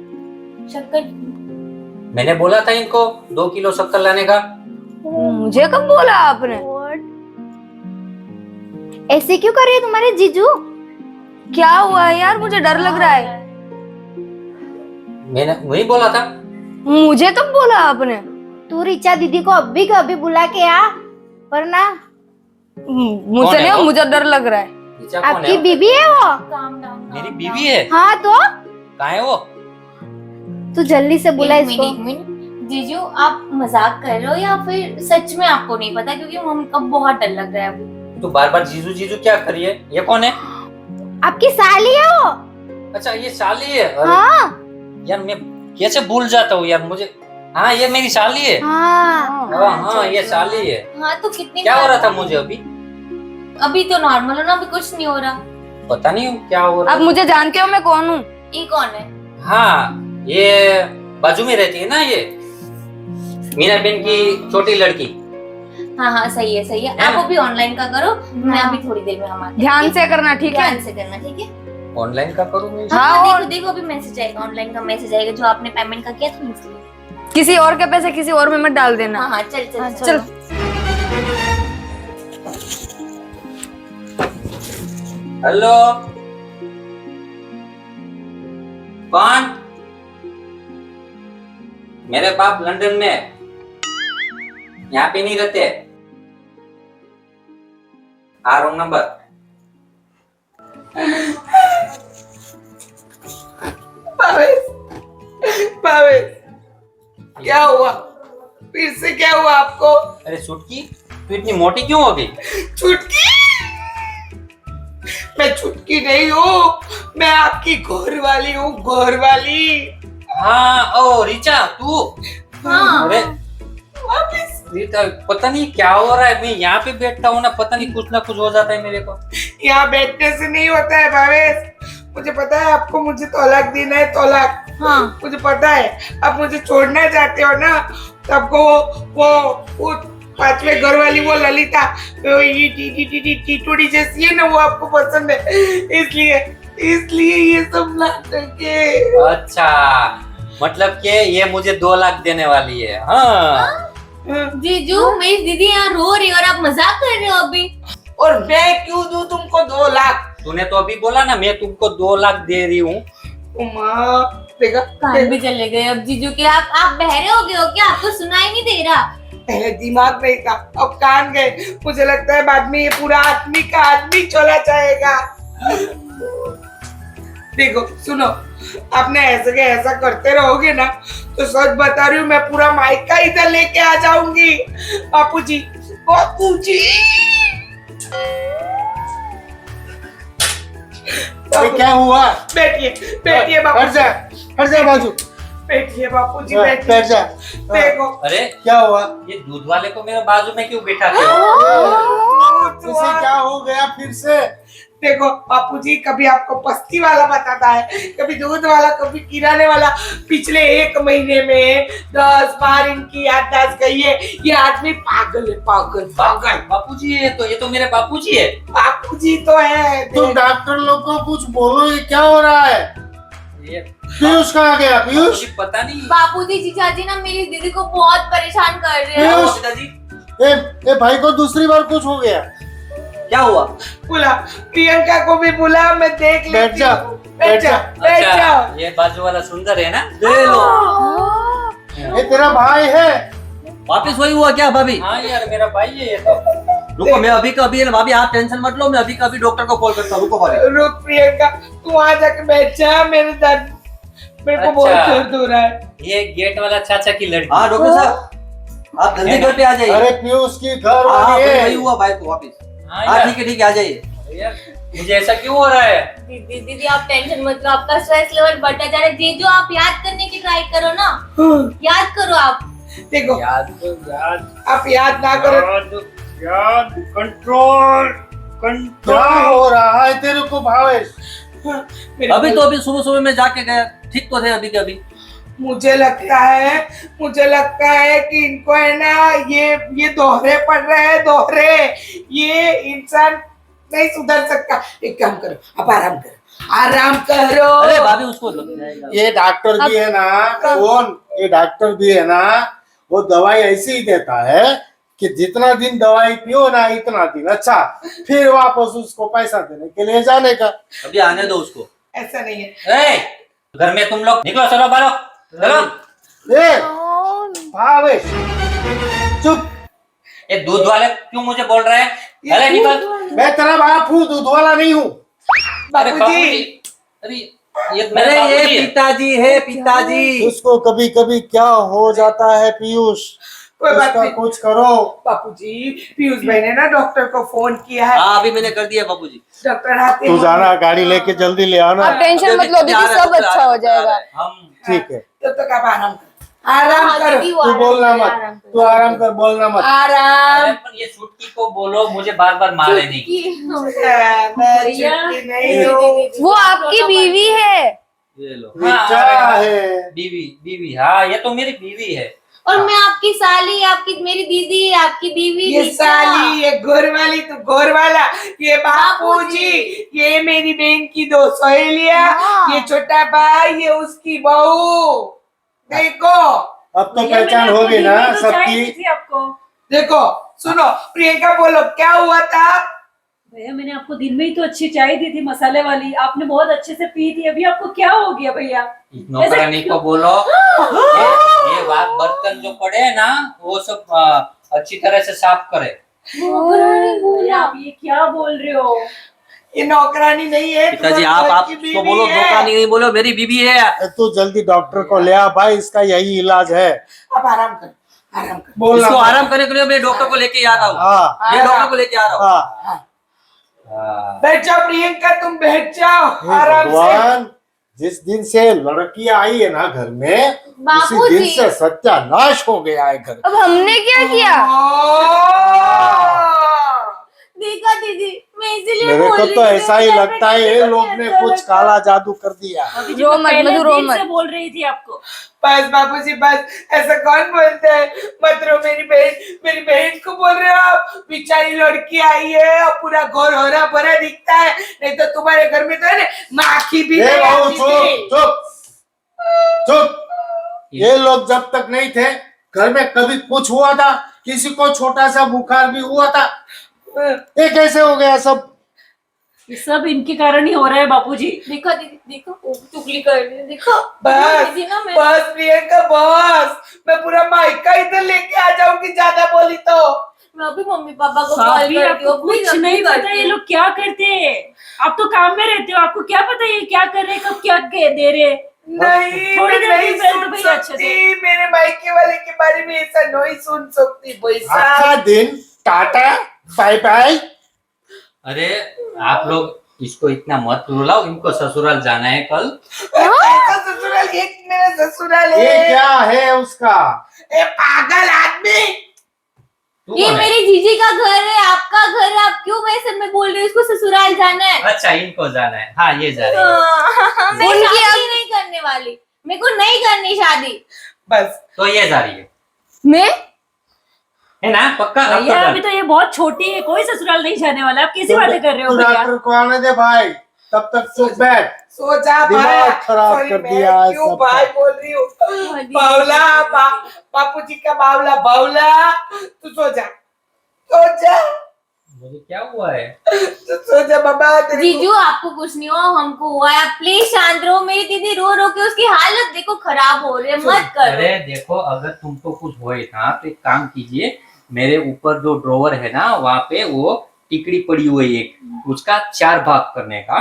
शक्कर? मैंने बोला था इनको 2 किलो शक्कर लाने का। मुझे कब बोला आपने? ऐसे क्यों कर रही है तुम्हारे जीजू? क्या हुआ है यार, मुझे डर लग रहा है। मैंने वही बोला था। मुझे कब बोला आपने? तू रिचा दीदी को अभी के अभी बुला के आ, वरना मुझे कौन है नहीं, वो? मुझे डर लग रहा है। नीचा कौन आपकी है? बीबी है वो। Calm down. मेरी बीवी है। हाँ तो कहाँ है वो? तू जल्दी से बुला एक इसको। मिनट जीजू, आप मजाक कर रहे हो या फिर सच में आपको नहीं पता? क्योंकि हम अब बहुत डर लग रहा है अभी। तो बार बार जीजू जीजू क्या करिए? ये कौन है? आपकी साली है वो। अच्छा ये साली है। अरे हाँ यार मैं कैसे भूल जाता हूँ यार मुझे। हाँ ये मेरी साली है। हाँ, हाँ हाँ ये साली है। हाँ तो कितनी क्या हो बार- रहा था मुझे अभी? अभी तो नॉर्मल है ना, अभी कुछ नहीं हो रहा। पता नहीं क्या हो रहा आप मुझे जानते हो मैं कौन हूँ? ये कौन है? हाँ ये बाजू में रहती है ना, ये मीना बहन की छोटी लड़की। हाँ हाँ सही है सही है। है आप ना? अभी ऑनलाइन का करो, मैं अभी थोड़ी देर में हम आते हैं। ध्यान से करना, ठीक है? ध्यान से करना, ठीक है? ऑनलाइन का करूँ मैं? हाँ, हाँ और- देखो देखो, अभी मैसेज आएगा, ऑनलाइन का मैसेज आएगा, जो आपने पेमेंट का किया था ना, इसलिए। किसी और के पैसे किसी और में मत डाल देना। हाँ हाँ चल चल हाँ, चल। हेलो कौन? मेरे बाप लंदन में है, यहाँ पे नहीं रहते। हाँ रॉन्ग नंबर। भावेश, भावेश, क्या हुआ? फिर से क्या हुआ आपको? अरे छुटकी तू इतनी मोटी क्यों हो गई? छुटकी? मैं छुटकी नहीं हूँ, मैं आपकी घोर वाली हूँ, घोर वाली। हाँ ओ रिचा तू। हाँ अरे वापिस रीता पता नहीं क्या हो रहा है, मैं यहाँ पे बैठता हूँ ना, पता नहीं कुछ ना कुछ हो जाता है मेरे को। यहाँ बैठने से नहीं होता है भावेश। मुझे पता है आपको मुझे तलाक देना है, तलाक। हाँ मुझे पता है आप मुझे छोड़ना चाहते हो ना, तो आपको वो पांचवे घर वाली वो ललिता, वो ये टीटूड़ी जैसी है ना, वो आपको पसंद है, इसलिए इसलिए ये सब नाटक है। अच्छा, मतलब कि ये मुझे 2 लाख देने वाली है। हाँ जीजू मेरी दीदी यहाँ रो रही है और आप मजाक कर रहे हो अभी। और मैं क्यों दूं तुमको 2 लाख? तूने तो अभी बोला ना मैं तुमको 2 लाख दे रही हूँ। माँ देखा, कान भी चले गए अब जीजू के। आप बहरे हो गए हो क्या? आपको सुनाई नहीं दे रहा? पहले दिमाग नहीं था, अब कान गए। मुझे लगता है बाद में ये पूरा आदमी का आदमी चला जाएगा। देखो सुनो, आपने ऐसे के ऐसा करते रहोगे ना तो सच बता रही हूँ मैं पूरा माइका इधर लेके आ जाऊंगी। बापूजी, बापूजी, अरे क्या हुआ? बैठिए बैठिए हट बापूजी, जा, हट जा बाजू। बैठिए बापूजी, बैठ बैठिए। जा। देखो अरे क्या हुआ? ये दूध वाले को मेरे बाजू में क्यों बिठाते हो? इसे क्या हो गया फिर से? देखो बापूजी, कभी आपको पस्ती वाला बताता है, कभी दूध वाला, कभी किराने वाला। पिछले 1 महीने में 10 बार इनकी याददाश्त गई है। ये आदमी पागल है, पागल पागल। बापूजी है तो ये तो मेरे बापूजी है। बापूजी तो है। तुम डॉक्टर लोग को कुछ बोलो, ये क्या हो रहा है? ये पीयूष कहाँ गया? पीयूष, मुझे पता नहीं। बापूजी जीजाजी ना मेरी दीदी को बहुत परेशान कर रहे हैं। पीयूष, ए भाई को दूसरी बार कुछ हो गया। क्या हुआ? बुला प्रियंका को भी बुला, मैं देख बैठ लेती जा, हूँ। बैठ जा, बैठ अच्छा, जा। ये बाजू वाला सुंदर है ना? ले लो। ये तेरा भाई है? वापस वही हुआ क्या भाभी? हाँ यार मेरा भाई है ये तो। रुको, मैं अभी का अभी भाभी आप टेंशन मत लो, मैं अभी का अभी डॉक्टर को कॉल करता हूँ। रुको भाभी। रुक प्रियंका, तू वहां जाके बैठ जा। मेरे को बहुत अच्छा। दर्द हो रहा है। ये गेट वाला चाचा की लड़की। हाँ डॉक्टर साहब, आप जल्दी घर पे आ जाइए। अरे पीयूष की घर हाँ वाली वही है। हुआ भाई को वापस। हाँ हाँ यार, ठीक है आ जाइए। यार मुझे ऐसा क्यों हो रहा है? दीदी दीदी आप टेंशन मत लो, आपका स्ट्रेस लेवल बढ़ता जा रहा है। जीजू आप याद करने की ट्राई करो ना, याद करो आप। देखो याद तो याद आप याद ना करो। याद कंट्रोल क्या हो रहा है तेरे को भावेश? अभी तो अभी सुबह सुबह में जाके गया, ठीक तो थे अभी के अभी। मुझे लगता है कि इनको है ना ये दोहरे पड़ रहे हैं, दोहरे। ये इंसान नहीं सुधर सकता। एक काम करो, आप आराम करो, आराम करो। अरे भाभी उसको लग जाएगा। ये डॉक्टर भी है ना, कौन? ये डॉक्टर भी है ना, वो दवाई ऐसी ही देता है कि जितना दिन दवाई पियो ना इतना दिन अच्छा, फिर वापस उसको पैसा देने के लिए जाने का। अभी आने दो उसको। ऐसा नहीं है। ए, घर में तुम लोग निकलो, चलो बालो चलो। ए भावेश चुप। ये दूध वाले क्यों मुझे बोल रहे हैं? अरे निकल। मैं तेरा बाप हूँ, दूध वाला नहीं हूँ। अरे बापूजी, अरे ये अरे मेरे ये बापूजी है। पिताजी है, पिताजी। उसको कभी कभी क्या हो जाता है पीयूष, कोई बात उसका नहीं। कुछ करो। बापूजी, पीयूष भाई ने ना डॉक्टर को फोन किया है। हाँ अभी मैंने कर दिया बाबूजी। डॉक्टर आते तू हैं। जाना, गाड़ी लेके जल्दी ले आना। आप टेंशन मत लो दीदी, सब अच्छा हो जाएगा। हम ठीक है, तब तक आप आराम करो, आराम करो। दीदी, वो तू आराम बोलना करे, मत, आराम करे। तू आराम कर, बोलना मत। आराम। अरे पर ये छुटकी को बोलो मुझे बार बार मारे नहीं। मैं छुट्टी नहीं हूँ। वो आपकी बीवी है। ये लो। बेटा है। बीवी हाँ ये तो मेरी बीवी है। और मैं आपकी साली, आपकी मेरी दीदी, आपकी बीवी ये भी साली, ये गोर वाली, तो गोर वाला, ये बापूजी, ये मेरी बहन की 2 सहेलियां, हाँ। ये छोटा भाई, ये उसकी बहू। देखो अब तो पहचान होगी ना सबकी। आपको देखो, सुनो प्रियंका, बोलो क्या हुआ था? भैया मैंने आपको दिन में ही तो अच्छी चाय दी थी मसाले वाली, आपने बहुत अच्छे से पी थी, अभी आपको क्या हो गया भैया? नौकरानी को बोलो ये बर्तन जो पड़े हैं ना वो सब अच्छी तरह से साफ करे। भैया आप ये क्या बोल रहे हो? ये नौकरानी नहीं है, पिताजी तुम्हारे आप घर की उसको बीवी बोलो, है। नौकरानी नहीं बोलो, मेरी बीबी है। तू जल्दी डॉक्टर को ले आ भाई, इसका यही इलाज है। आप आराम करो, आराम करो। बोलना इसको मत। आराम करने के लिए मैं डॉक्टर को लेके आ रहा हूँ। हाँ मैं डॉक्टर को लेके आ रहा हूँ। हाँ। बैठ जाओ प्रियंका, तुम बैठ जाओ हे आराम से। भगवान, जिस दिन से लड़की आई है ना घर में, उसी बापूजी। दिन से सत्यानाश हो गया है घर। अब हमने क्या किया? देखा दीदी, मैं इसीलिए मेरे बोल को रही तो थी, ऐसा ही मेरे घर लगता में है ये किसी लोग को ने ऐसा कुछ लगता काला जादू कर दिया। अभी जी रो मैं मत, पहले मधु, रो दिन मत। से बोल रही थी आपको। बस बाबूजी बस, ऐसा कौन बोलता है? मत रो, मेरी बहन को बोल रहे हो आप? बेचारी लड़की आई है और पूरा घर हरा भरा दिखता है, नहीं तो तुम्हारे घर में तो है ना माखी भी ए नहीं बाबू आती चुप थी। चुप चुप। ये लोग जब तक नहीं थे घर में कभी कुछ हुआ था? किसी को छोटा सा बुखार भी हुआ था? ये कैसे हो गया सब? ये सब इनके कारण ही हो रहा है बापूजी। देखो दीदी, देखो वो चुगली कर रही है, देखो बस दीदी ना मैं बस प्रियंका बस, मैं पूरा मायका इधर लेके आ जाऊंगी ज्यादा बोली तो। मैं अभी मम्मी पापा को कॉल भाभी करती हूँ, आपको please, कुछ अभी नहीं करती पता ये हूँ। लोग क्या करते हैं। आप तो काम में रहते हो, आपको क्या पता ये क्या कर रहे हैं, कब क्या दे रहे हैं। नहीं थोड़ी मैं देर नहीं भी बैठ सुन तो भैया अच्छे सकती, मेरे मायके वाले के बारे में ऐसा नहीं सुन सकती पैसा। आखा दिन टाटा बाय बाय। अरे आप लोग इसको इतना मत रुलाओ, इनको ससुराल जाना है कल। कैसा ससुराल? एक मेरा ससुराल ये है। क्या है उसका? ए पागल आदमी, तू ये कौन है? मेरी जीजी का घर है, आपका घर है, आप क्यों वैसे में बोल रहे हो? इसको ससुराल जाना है। अच्छा इनको जाना है, हाँ ये जा रही है। मैं उनकी शादी नहीं करने वाली, मेरे को नहीं करनी शादी। बस तो ये जा रही है मैं है ना? पक्का आपका भैया डन? अभी तो ये बहुत छोटी है, कोई ससुराल नहीं जाने वाला। आप कैसी बातें कर रहे हो तू भैया? डॉक्टर को आने दे भाई, तब तक चुप बैठ। सो जा दिमाग भाई। खराब Sorry, कर मैं दिया है क्यों सबका। भाई बोल रही हूँ? बावला बापू जी का बावला बावला, तू सो जा, सो जा, मुझे क्या हुआ है? तू सो जा बाबा। तेरे को- जीजू आपको कुछ नहीं हुआ, हमको हुआ है। आप प्लीज शांत रहो। मेरी दीदी रो रो के उसकी हालत देखो खराब हो रही है, मत करो। अरे देखो, अगर तुमको कुछ होए था तो एक काम कीजिए, मेरे ऊपर जो ड्रॉवर है ना वहाँ पे वो टिकड़ी पड़ी हुई है एक, उसका 4 भाग करने का,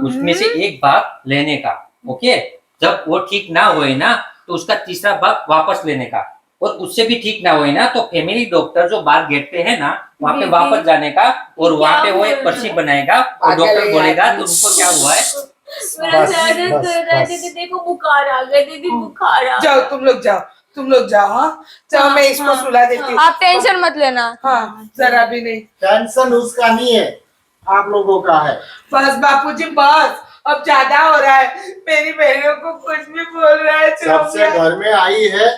उसमें से एक भाग लेने का। ओके, जब वो ठीक ना होए ना तो उसका तीसरा भाग वापस लेने का, और उससे भी ठीक ना होए ना तो फैमिली डॉक्टर जो बाहर गेट पे है ना वहाँ पे दीदी, वापस जाने का, और वहाँ पे वो बोल एक रहे पर्ची हो? बनाएगा और पागल डॉक्टर है बोलेगा यार। तुमको क्या हुआ है। मेरा बस, सर दर्द बस, कर रहा है बस। दीदी, देखो बुखार आ गया दीदी, बुखार आ जाओ गया। तुम लोग जाओ, तुम लोग जाओ। हाँ जाओ, मैं इसको हाँ, सुला देती हूँ। आप टेंशन मत लेना। हाँ जरा भी नहीं। टेंशन उसका नहीं है, आप लोगों का है। बस बापूजी बस, अब ज्यादा हो रहा है। मेरी बहनों को कुछ भी बोल रहा है। सबसे घर में आई है,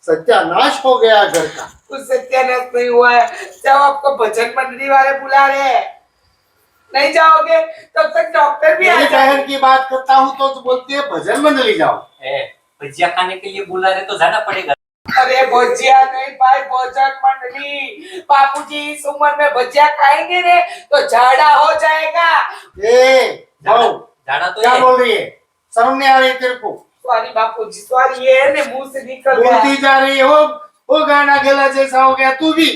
सत्यानाश हो गया घर का। कुछ सत्यानाश नहीं हुआ है। जाओ, आपको भजन मंडली वाले बुला रहे हैं, नहीं जाओगे तब तक डॉक्टर भी आ मेरी जाए। बहन की बात करता हूँ तो बोलती है भजन मंडली जाओ। भजिया खाने के लिए बुला रहे तो जाना पड़ेगा। अरे भजिया नहीं भाई, भजन मंडली। बापूजी इस उम्र में भजिया खाएंगे ने तो झाड़ा हो जाएगा। ए जाओ, जाना तो क्या ये। बोल रही है? समझ नहीं आ रही तेरे को? सॉरी बापूजी, सॉरी, ये है ने मुंह से निकल गया। बोलती जा रही है वो गाना गेला जैसा हो गया तू भी।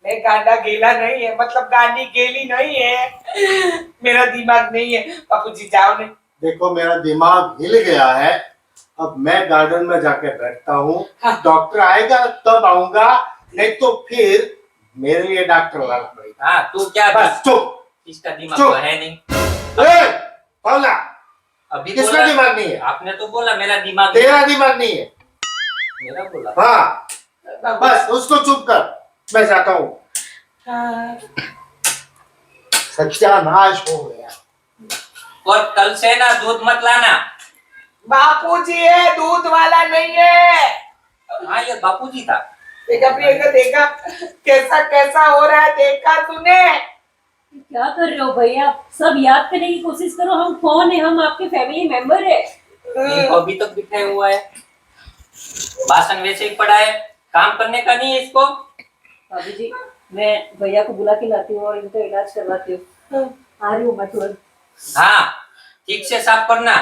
नहीं गांडा गेला नहीं है, मतलब गांडी गेली नहीं है, मेरा दिमाग नहीं है। बापूजी जाओ ने। देखो मेरा दिमाग हिल गया है, अब मैं गार्डन में जाके बैठता हूँ। हाँ। डॉक्टर आएगा तब आऊंगा, नहीं तो फिर मेरे लिए डॉक्टर लाना पड़ेगा। हाँ तू क्या, बस चुप। इसका दिमाग चुप। तो है नहीं। ए, पावला, अभी किसका बोला, दिमाग नहीं है? आपने तो बोला मेरा दिमाग तेरा दिमाग नहीं है। मेरा बोला। हाँ बस उसको चुप कर, मैं जाता हूँ। हाँ। सत्यानाश हो गया। और कल से ना दूध मत लाना। बापूजी है, दूध वाला नहीं है। हाँ ये बापूजी था। देखा प्रियंका, देखा कैसा कैसा हो रहा है, देखा तूने? क्या कर रहे हो भैया? सब याद करने की कोशिश करो, हम कौन है, हम आपके फैमिली मेंबर है। इनको अभी तक बिठाया हुआ है, भाषण वैसे ही पड़ा है, काम करने का नहीं है इसको। भाभी जी मैं भैया को बुला के लाती हूँ और इनका इलाज करवाती हूँ। आ रही हूँ मैं तुरंत। हाँ ठीक से साफ करना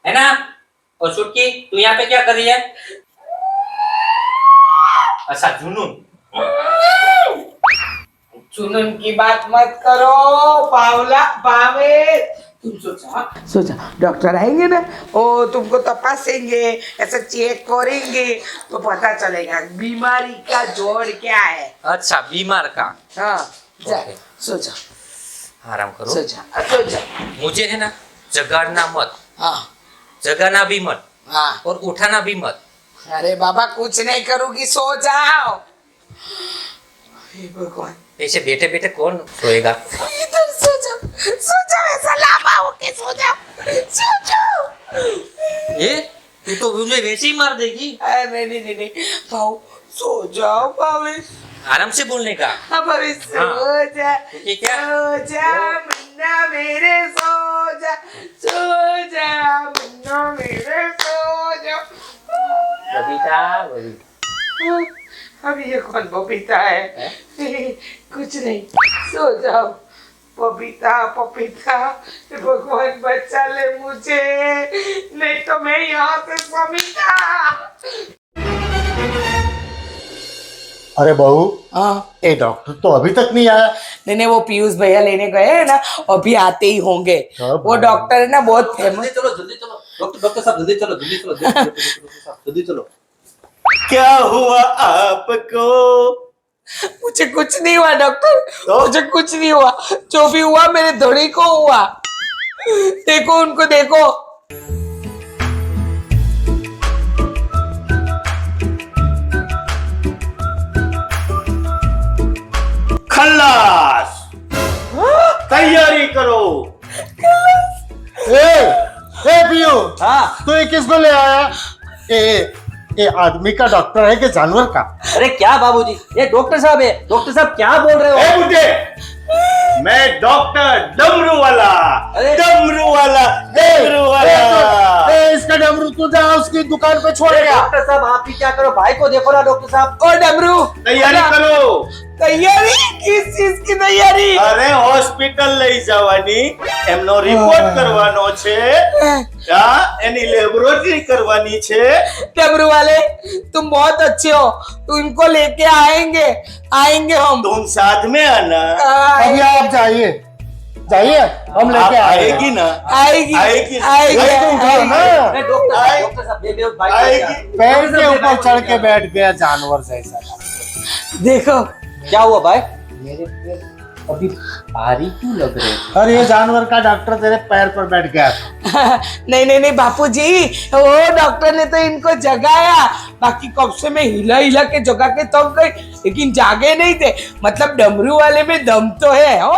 है ना। और छुटकी तू यहाँ पे क्या कर रही है? अच्छा जुनून। जुनून की बात मत करो, पावला पावे। तुम सोचा डॉक्टर आएंगे ना, ओ तुमको तपासेंगे, ऐसा चेक करेंगे तो पता चलेगा बीमारी का जोड़ क्या है। अच्छा बीमार का। हाँ जा, ओके। सो जा, आराम करो। सो जा, सो जा। मुझे है ना जगाड़ना मत, हाँ जगाना भी मत हाँ। और उठाना भी मत। अरे बाबा कुछ नहीं करूंगी, सो जाओ। हे भगवान, ऐसे बैठे बैठे कौन सोएगा? इधर सो जाओ, ऐसा लामा होके सो जाओ। ये तू तो मुझे वैसे ही मार देगी। नहीं भाऊ, सो जाओ भावेश, आराम से बोलने का। हाँ भावेश, सो जा, क्योंकि क्या? सो जा मुन्ना मेरे, सो जा मुन्ना मेरे, सो जा। बबीता, अभी ये कौन बबीता है? कुछ नहीं, सो जाओ बबीता पपीता, भगवान बचा ले मुझे, नहीं तो मैं यहाँ से समीता। अरे बहू, हाँ, ये डॉक्टर तो अभी तक नहीं आया। नहीं वो पीयूष भैया लेने गए हैं ना, अभी आते ही होंगे। कब वो आए? डॉक्टर है ना, बहुत फेमस। जल्दी चलो डॉक्टर साहब, जल्दी चलो जल्दी चलो। क्या हुआ आपको? मुझे कुछ नहीं हुआ डॉक्टर, तो? मुझे कुछ नहीं हुआ, जो भी हुआ मेरे धड़ी को हुआ। देखो उनको देखो। खल्लास, तैयारी करो। ए पियू, हाँ, तू ये किसको ले आया? ये आदमी का डॉक्टर है कि जानवर का? अरे क्या बाबूजी, ये डॉक्टर साहब है। डॉक्टर साहब क्या बोल रहे हो? ए बुड्ढे, मैं डॉक्टर डमरू वाला, अरे! डमरू वाला, डमरू वाला। इसका डमरू तू जा उसकी दुकान पे छोड़ गया। डॉक्टर साहब आप ही क्या करो, भाई को देखो ना डॉक्टर साहब। ओ डमरू, तैयारी करो। तैयारी किस चीज की तैयारी? अरे હોસ્પિટલ લઈ જવાની, એમનો રિપોર્ટ કરવાનો છે, એની લેબોરેટરી કરવાની છે। डमरू वाले तुम बहुत अच्छे हो, तो इनको लेके आएंगे हम। तुम साथ में आना। अभी आप जाइए, हम लेके आएगी ना, आएगी आएगी आएगी अरे डॉक्टर साहब भाई आएगी। पैर के ऊपर चढ़ के बैठ गया जानवर जैसा। देखो क्या हुआ भाई? मेरे पैर अभी भारी क्यों लग रहे थे? और ये जानवर का डॉक्टर तेरे पैर पर बैठ गया था। नहीं बापू जी, वो डॉक्टर ने तो इनको जगाया, बाकी कब से मैं हिला के जगा के तब गई, लेकिन जागे नहीं थे। मतलब डमरू वाले में दम तो है। हो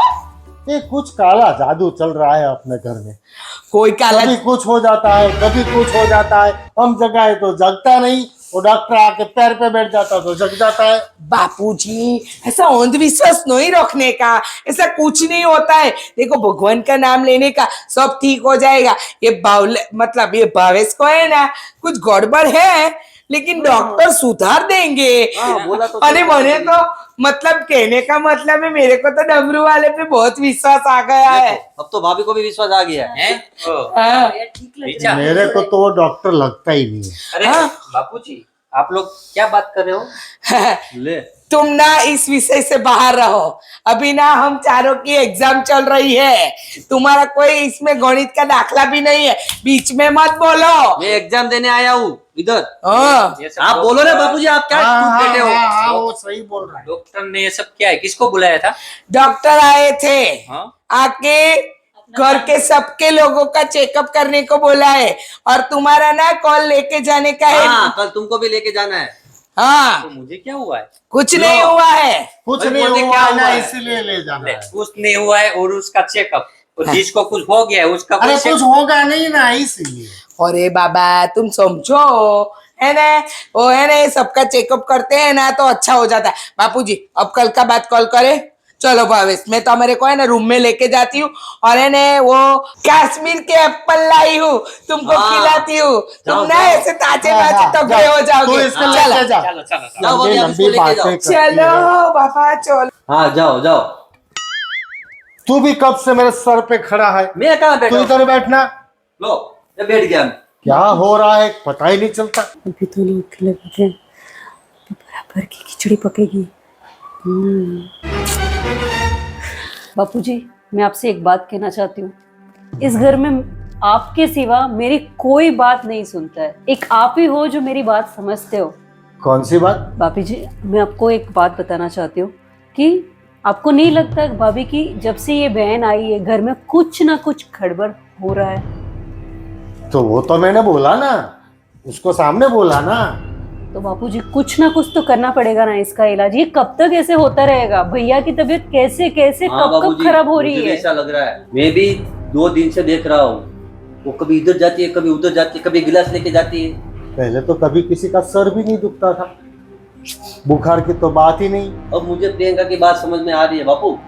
ये कुछ काला जादू चल रहा है अपने घर में। कोई काला कभी कुछ हो जाता है, कभी कुछ हो जाता है। हम जगाए तो जगता नहीं, वो डॉक्टर आके पैर पे बैठ जाता तो जग जाता है। बापूजी, ऐसा अंधविश्वास नहीं रखने का, ऐसा कुछ नहीं होता है। देखो भगवान का नाम लेने का, सब ठीक हो जाएगा। ये बावले मतलब ये भावेश को है ना, कुछ गड़बड़ है, लेकिन डॉक्टर सुधार देंगे। बोला तो अरे मैंने तो मतलब कहने का मतलब है, मेरे को तो डमरू वाले पे बहुत विश्वास आ गया है। अब तो भाभी को भी विश्वास आ गया है। हाँ। रीचा, मेरे को तो वो डॉक्टर लगता ही नहीं है। अरे हाँ? बापूजी, आप लोग क्या बात कर रहे हो? ले तुम ना इस विषय से बाहर रहो। अभी ना हम चारों की एग्जाम चल रही है, तुम्हारा कोई इसमें गणित का दाखला भी नहीं है, बीच में मत बोलो। मैं एग्जाम देने आया हूँ इधर। हाँ, ये सब आप बोलो ना बापूजी, आप क्या चुप बैठे हो? वो सही बोल रहा है। डॉक्टर ने ये सब क्या है, किसको बुलाया था? डॉक्टर आए थे, हाँ? आके घर के सबके लोगों का चेकअप करने को बोला है, और तुम्हारा ना कॉल लेके जाने का है। हाँ, कल तुमको भी लेके जाना है। हाँ, तो मुझे क्या हुआ है? कुछ नहीं हुआ है। कुछ भाई नहीं बोलते हुआ क्या है ना, हुआ है? इसीलिए ले जाना है। कुछ नहीं हुआ है और उसका चेकअप, और जिसको कुछ हो गया है उसका अरे कोई कुछ होगा नहीं ना, इसीलिए। अरे बाबा तुम समझो, है ना, वो है ना, ये सबका चेकअप करते हैं ना तो अच्छा हो जाता है। बापूजी अब कल का बात कॉल करे। चलो भावेश, मैं तो मेरे को है ना रूम में लेके जाती हूँ, और है ना वो कश्मीर के एप्पल लाई हूँ, तुमको हाँ। खिलाती हूँ। तुम जाओ, ना जाओ। ऐसे ताजे हाँ, बाजे हाँ, तगड़े जाओ। हो जाओगे। तू इसको चलो लेके जा। चलो चलो चलो। जाओ भाभी, आप इसको लेके जाओ। करती चलो है। बाबा चलो। हाँ जाओ जाओ। तू भी कब से मेरे सर पे खड़ा है? मैं कहाँ तू बैठा हूँ? इधर बैठना। लो मैं बैठ गया। क्या हो रहा है पता ही नहीं चलता। अभी तो लोग लग रहे तो बराबर की खिचड़ी पकेगी। बापूजी, मैं आपसे एक बात कहना चाहती हूँ। इस घर में आपके सिवा मेरी कोई बात नहीं सुनता है। एक आप ही हो जो मेरी बात समझते हो। कौन सी बात? भाभी जी, मैं आपको एक बात बताना चाहती हूँ कि आपको नहीं लगता भाभी की जब से ये बहन आई है घर में कुछ ना कुछ गड़बड़ हो रहा है? तो वो तो मैंने बोला ना, उसको सामने बोला ना तो बापूजी कुछ ना कुछ तो करना पड़ेगा ना इसका इलाज। ये कब तक ऐसे होता रहेगा? भैया की तबीयत कैसे कैसे हाँ कब कब बाबूजी, खराब हो रही मुझे भी है। ऐसा लग रहा है। मैं भी 2 दिन से देख रहा हूँ, वो कभी इधर जाती है, कभी उधर जाती है, कभी गिलास लेके जाती है। पहले तो कभी किसी का सर भी नहीं दुखता था, बुखार की तो बात ही नहीं। अब मुझे प्रियंका की बात समझ में आ रही है बापू।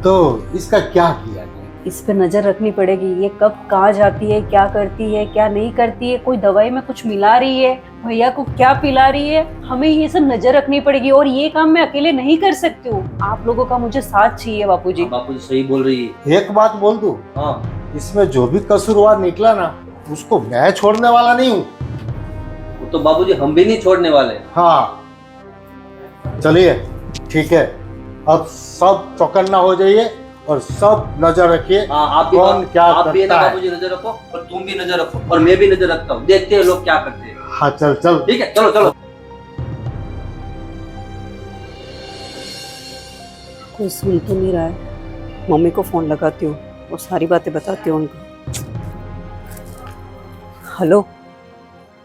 तो इसका क्या किया जाए? इस पे नजर रखनी पड़ेगी। ये कब कहाँ जाती है, क्या करती है, क्या नहीं करती है, कोई दवाई में कुछ मिला रही है, भैया को क्या पिला रही है, हमें ये सब नजर रखनी पड़ेगी। और ये काम मैं अकेले नहीं कर सकती हूँ, आप लोगों का मुझे साथ चाहिए बापूजी। बापू जी सही बोल रही है। एक बात बोल दूं, हाँ, इसमें जो भी कसूरवार निकला ना, उसको मैं छोड़ने वाला नहीं हूँ। वो तो बाबूजी हम भी नहीं छोड़ने वाले। हाँ चलिए ठीक है, अब सब चौकन्ना हो जाइए और सब नजर रखिए। हाँ, आप भी कौन क्या आप भी ना करता है। बाबूजी नजर रखो, और तुम भी नजर रखो, और मैं भी नजर रखता हूँ। देखते हैं लोग क्या करते हैं। हाँ चल चल। ठीक है, चलो चलो। कोई सुन तो नहीं रहा है। मम्मी को फोन लगाती हूँ और सारी बातें बताती हूँ उनको। हेलो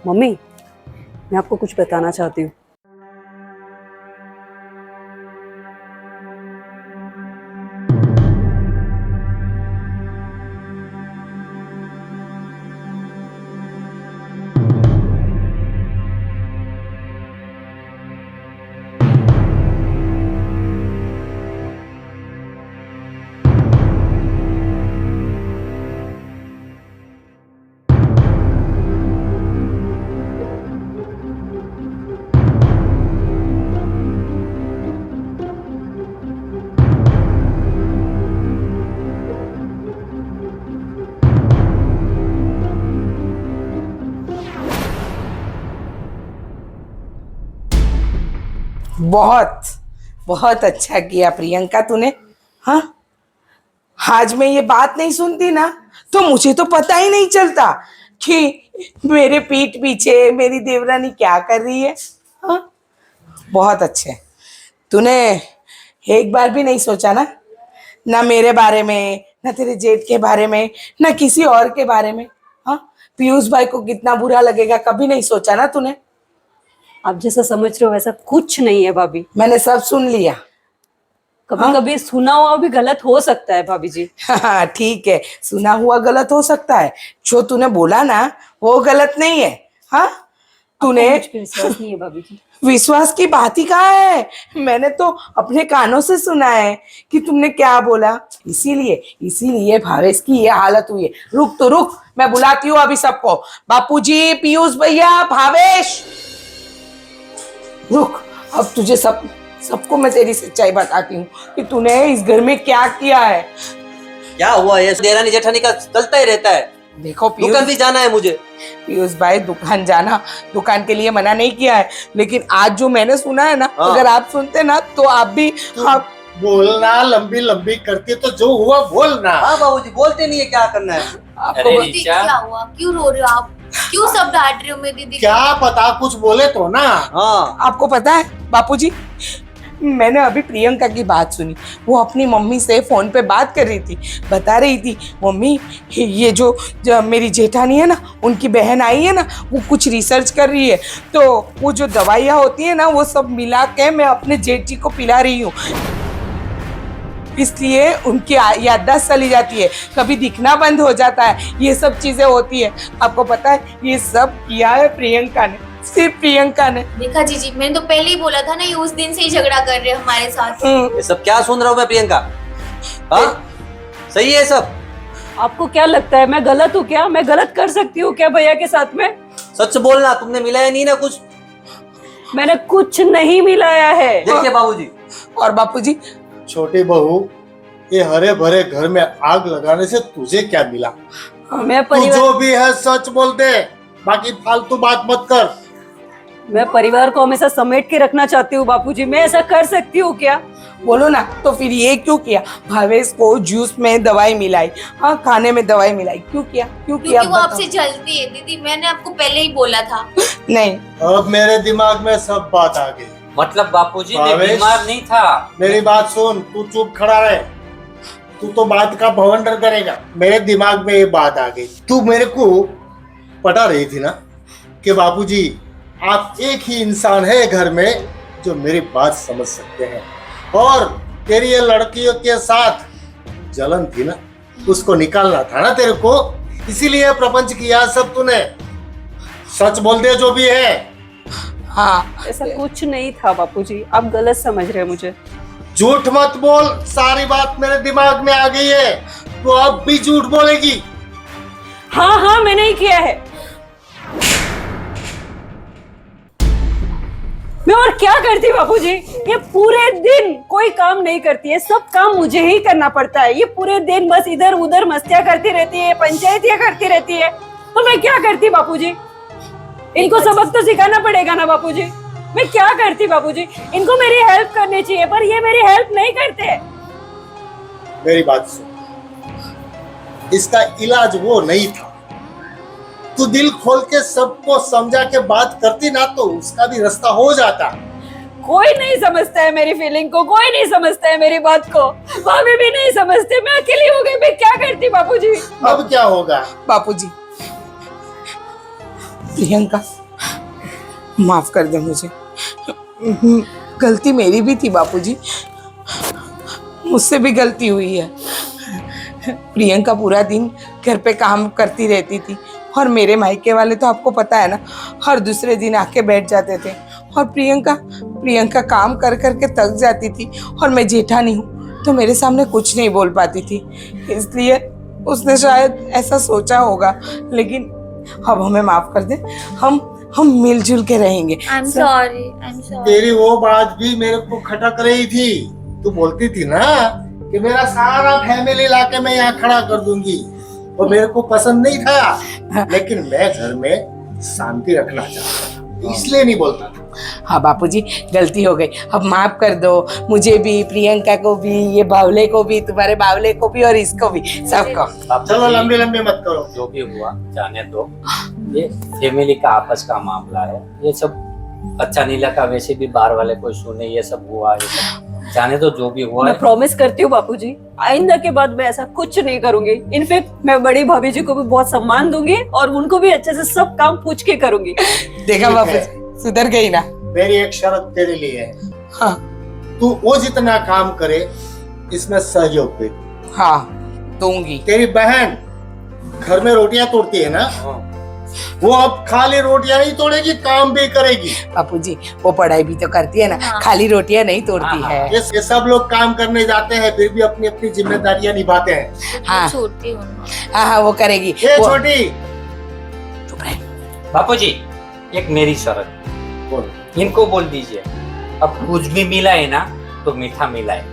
मम्मी, मैं आपको कुछ बताना चाहती हूँ। बहुत बहुत अच्छा किया प्रियंका तूने। हाँ, आज मैं ये बात नहीं सुनती ना तो मुझे तो पता ही नहीं चलता कि मेरे पीठ पीछे मेरी देवरानी क्या कर रही है। हाँ, बहुत अच्छे। तूने एक बार भी नहीं सोचा ना मेरे बारे में, ना तेरे जेठ के बारे में, ना किसी और के बारे में। हाँ, पीयूष भाई को कितना बुरा लगेगा कभी नहीं सोचा ना तूने। आप जैसा समझ रहे हो वैसा कुछ नहीं है भाभी। मैंने सब सुन लिया। कभी कभी सुना हुआ भी गलत हो सकता है भाभी जी। हाँ ठीक है, सुना हुआ गलत हो सकता है, जो तूने बोला ना वो गलत नहीं है। हाँ, तूने मुझ पे विश्वास नहीं है भाभी जी। विश्वास की बात ही कहाँ है, मैंने तो अपने कानों से सुना है कि तुमने क्या बोला। इसीलिए भावेश की ये हालत हुई है। रुक तो रुक, मैं बुलाती हूँ अभी सबको। बापूजी, पीयूष भैया, भावेश, रुक। अब तुझे सबको मैं तेरी सच्चाई बताती हूँ कि तूने इस घर में क्या किया है। क्या हुआ? ये देरानी जेठानी का चलता ही रहता है। देखो दुकान भी जाना है मुझे। पीयूष भाई, दुकान के लिए मना नहीं किया है, लेकिन आज जो मैंने सुना है ना, हाँ। अगर आप सुनते ना तो आप भी। हाँ, बोलना लंबी लंबी करती है तो जो हुआ बोलना। हाँ बाबूजी, बोलते नहीं है, क्या करना है। आपको अरे दीदी क्या हुआ? क्यों रो रहे हो आप? क्यों सब डांट रहे हो मेरी दीदी? क्या पता, कुछ बोले तो ना। हाँ, आपको पता है बापूजी, मैंने अभी प्रियंका की बात सुनी। वो अपनी मम्मी से फोन पे बात कर रही थी, बता रही थी मम्मी ये जो मेरी जेठानी है ना, उनकी बहन आई है ना, वो कुछ रिसर्च कर रही है, तो वो जो दवाइयाँ होती है ना वो सब मिला के मैं अपने जेठ जी को पिला रही हूँ, इसलिए उनकी याददाश्त चली जाती है, कभी दिखना बंद हो जाता है, ये सब चीजें होती है। आपको पता है ये सब किया है प्रियंका ने, सिर्फ प्रियंका ने। देखा जीजी, मैंने तो पहले ही बोला था ना, ये उस दिन से ही झगड़ा कर रहे हैं हमारे साथ। ये सब क्या सुन रहा हूँ मैं प्रियंका? हाँ, सही है सब? आपको क्या लगता है मैं गलत हूँ क्या? मैं गलत कर सकती हूँ क्या भैया के साथ में? सच बोलना, तुमने मिलाया नहीं ना कुछ? मैंने कुछ नहीं मिलाया है। देखिए बाबूजी। और बापूजी, छोटी बहू, ये हरे भरे घर में आग लगाने से तुझे क्या मिला? मैं तू परिवार जो भी है सच बोल दे, बाकी फालतू बात मत कर। मैं परिवार को हमेशा समेट के रखना चाहती हूँ बापूजी। मैं ऐसा कर सकती हूँ क्या? बोलो ना। तो फिर ये क्यों किया? भावेश को जूस में दवाई मिलाई, हाँ, खाने में दवाई मिलाई, क्यों किया? क्योंकि वो बताओ। आपसे जलती है दीदी, मैंने आपको पहले ही बोला था। नहीं, अब मेरे दिमाग में सब बात आ गई। मतलब बापूजी मैं भावेश? बीमार नहीं था। मेरी बात सुन, तू चुप खड़ा रहे, तू तो बात का भवंडर करेगा। मेरे दिमाग में ये बात आ गई। तू मेरे को पटा रही थी ना कि बापूजी आप एक ही इंसान है घर में जो मेरी बात समझ सकते हैं। और तेरी ये लड़कियों के साथ जलन थी ना, उसको निकालना था ना तेरे को, इसीलिए प्रपंच किया सब तूने। सच बोल दे जो भी है। हाँ ऐसा कुछ नहीं था बापूजी, आप गलत समझ रहे हैं मुझे। झूठ मत बोल, सारी बात मेरे दिमाग में आ गई है, तो अब भी झूठ बोलेगी। हाँ हाँ मैंने ही किया है। मैं और क्या करती बापूजी, ये पूरे दिन कोई काम नहीं करती है, सब काम मुझे ही करना पड़ता है। ये पूरे दिन बस इधर उधर मस्तियां करती रहती है, पंचायतियां करती रहती है, तो मैं क्या करती बापूजी? इनको सबक तो सिखाना पड़ेगा ना बापूजी। मैं क्या करती बापूजी? इनको मेरी हेल्प करनी चाहिए, पर ये मेरी हेल्प नहीं करते। मेरी बात सुन, इसका इलाज वो नहीं था। तू दिल खोल के सबको समझा के बात करती ना, तो उसका भी रास्ता हो जाता। कोई नहीं समझता है मेरी फीलिंग को, कोई नहीं समझता है मेरी बात को, भाभी भी नहीं समझते। मैं अकेली हो गई, मैं क्या करती बापूजी? अब क्या होगा? बापूजी, प्रियंका माफ कर दे मुझे, गलती मेरी भी थी बापूजी, मुझसे भी गलती हुई है। प्रियंका पूरा दिन घर पे काम करती रहती थी और मेरे मायके वाले तो आपको पता है ना, हर दूसरे दिन आके बैठ जाते थे। और प्रियंका काम कर कर के थक जाती थी और मैं जेठानी हूँ तो मेरे सामने कुछ नहीं बोल पाती थी, इसलिए उसने शायद ऐसा सोचा होगा। लेकिन अब हमें माफ कर दे, हम मिलजुल के रहेंगे। I am sorry, I am sorry. तेरी वो बात भी मेरे को खटक रही थी। तू बोलती थी ना कि मेरा सारा फैमिली लाके मैं यहाँ खड़ा कर दूंगी, और मेरे को पसंद नहीं था, लेकिन मैं घर में शांति रखना चाहता था, इसलिए नहीं बोलता था। हाँ बापूजी, गलती हो गई, अब माफ कर दो मुझे भी, प्रियंका को भी, ये बावले को भी, तुम्हारे बावले को भी और इसको भी, सबको। चलो लंबी लंबी मत करो। जो भी हुआ जाने दो, ये फैमिली का आपस का मामला है, ये सब अच्छा नहीं लगा। वैसे भी बाहर वाले कोई सुने ये सब हुआ, ये सब जाने दो, जो भी हुआ मैं है। प्रॉमिस करती हूँ बापूजी, आइंदा के बाद मैं ऐसा कुछ नहीं करूंगी। इनफैक्ट मैं बड़ी भाभी जी को भी बहुत सम्मान दूंगी और उनको भी अच्छे से सब काम पूछ के करूंगी। देखा ठीक है। बापूजी, सुधर गई ना। मेरी एक शर्त तेरे लिए है, हाँ तू वो जितना काम करे इसमें सहयोग दे। हाँ दूंगी। तेरी बहन घर में रोटियां तोड़ती है ना, वो अब खाली रोटियां नहीं तोड़ेगी, काम भी करेगी। बापूजी वो पढ़ाई भी तो करती है ना, खाली रोटियां नहीं तोड़ती हाँ, है। ये सब लोग काम करने जाते हैं, फिर भी अपनी अपनी जिम्मेदारियां निभाते हैं। हाँ छोटी हूँ। हाँ वो करेगी। ये वो- छोटी चुप रहे। बापूजी, एक मेरी शर्त, बोल। इनको बोल दीजिए अब कुछ भी मिला है ना तो मीठा मिला है।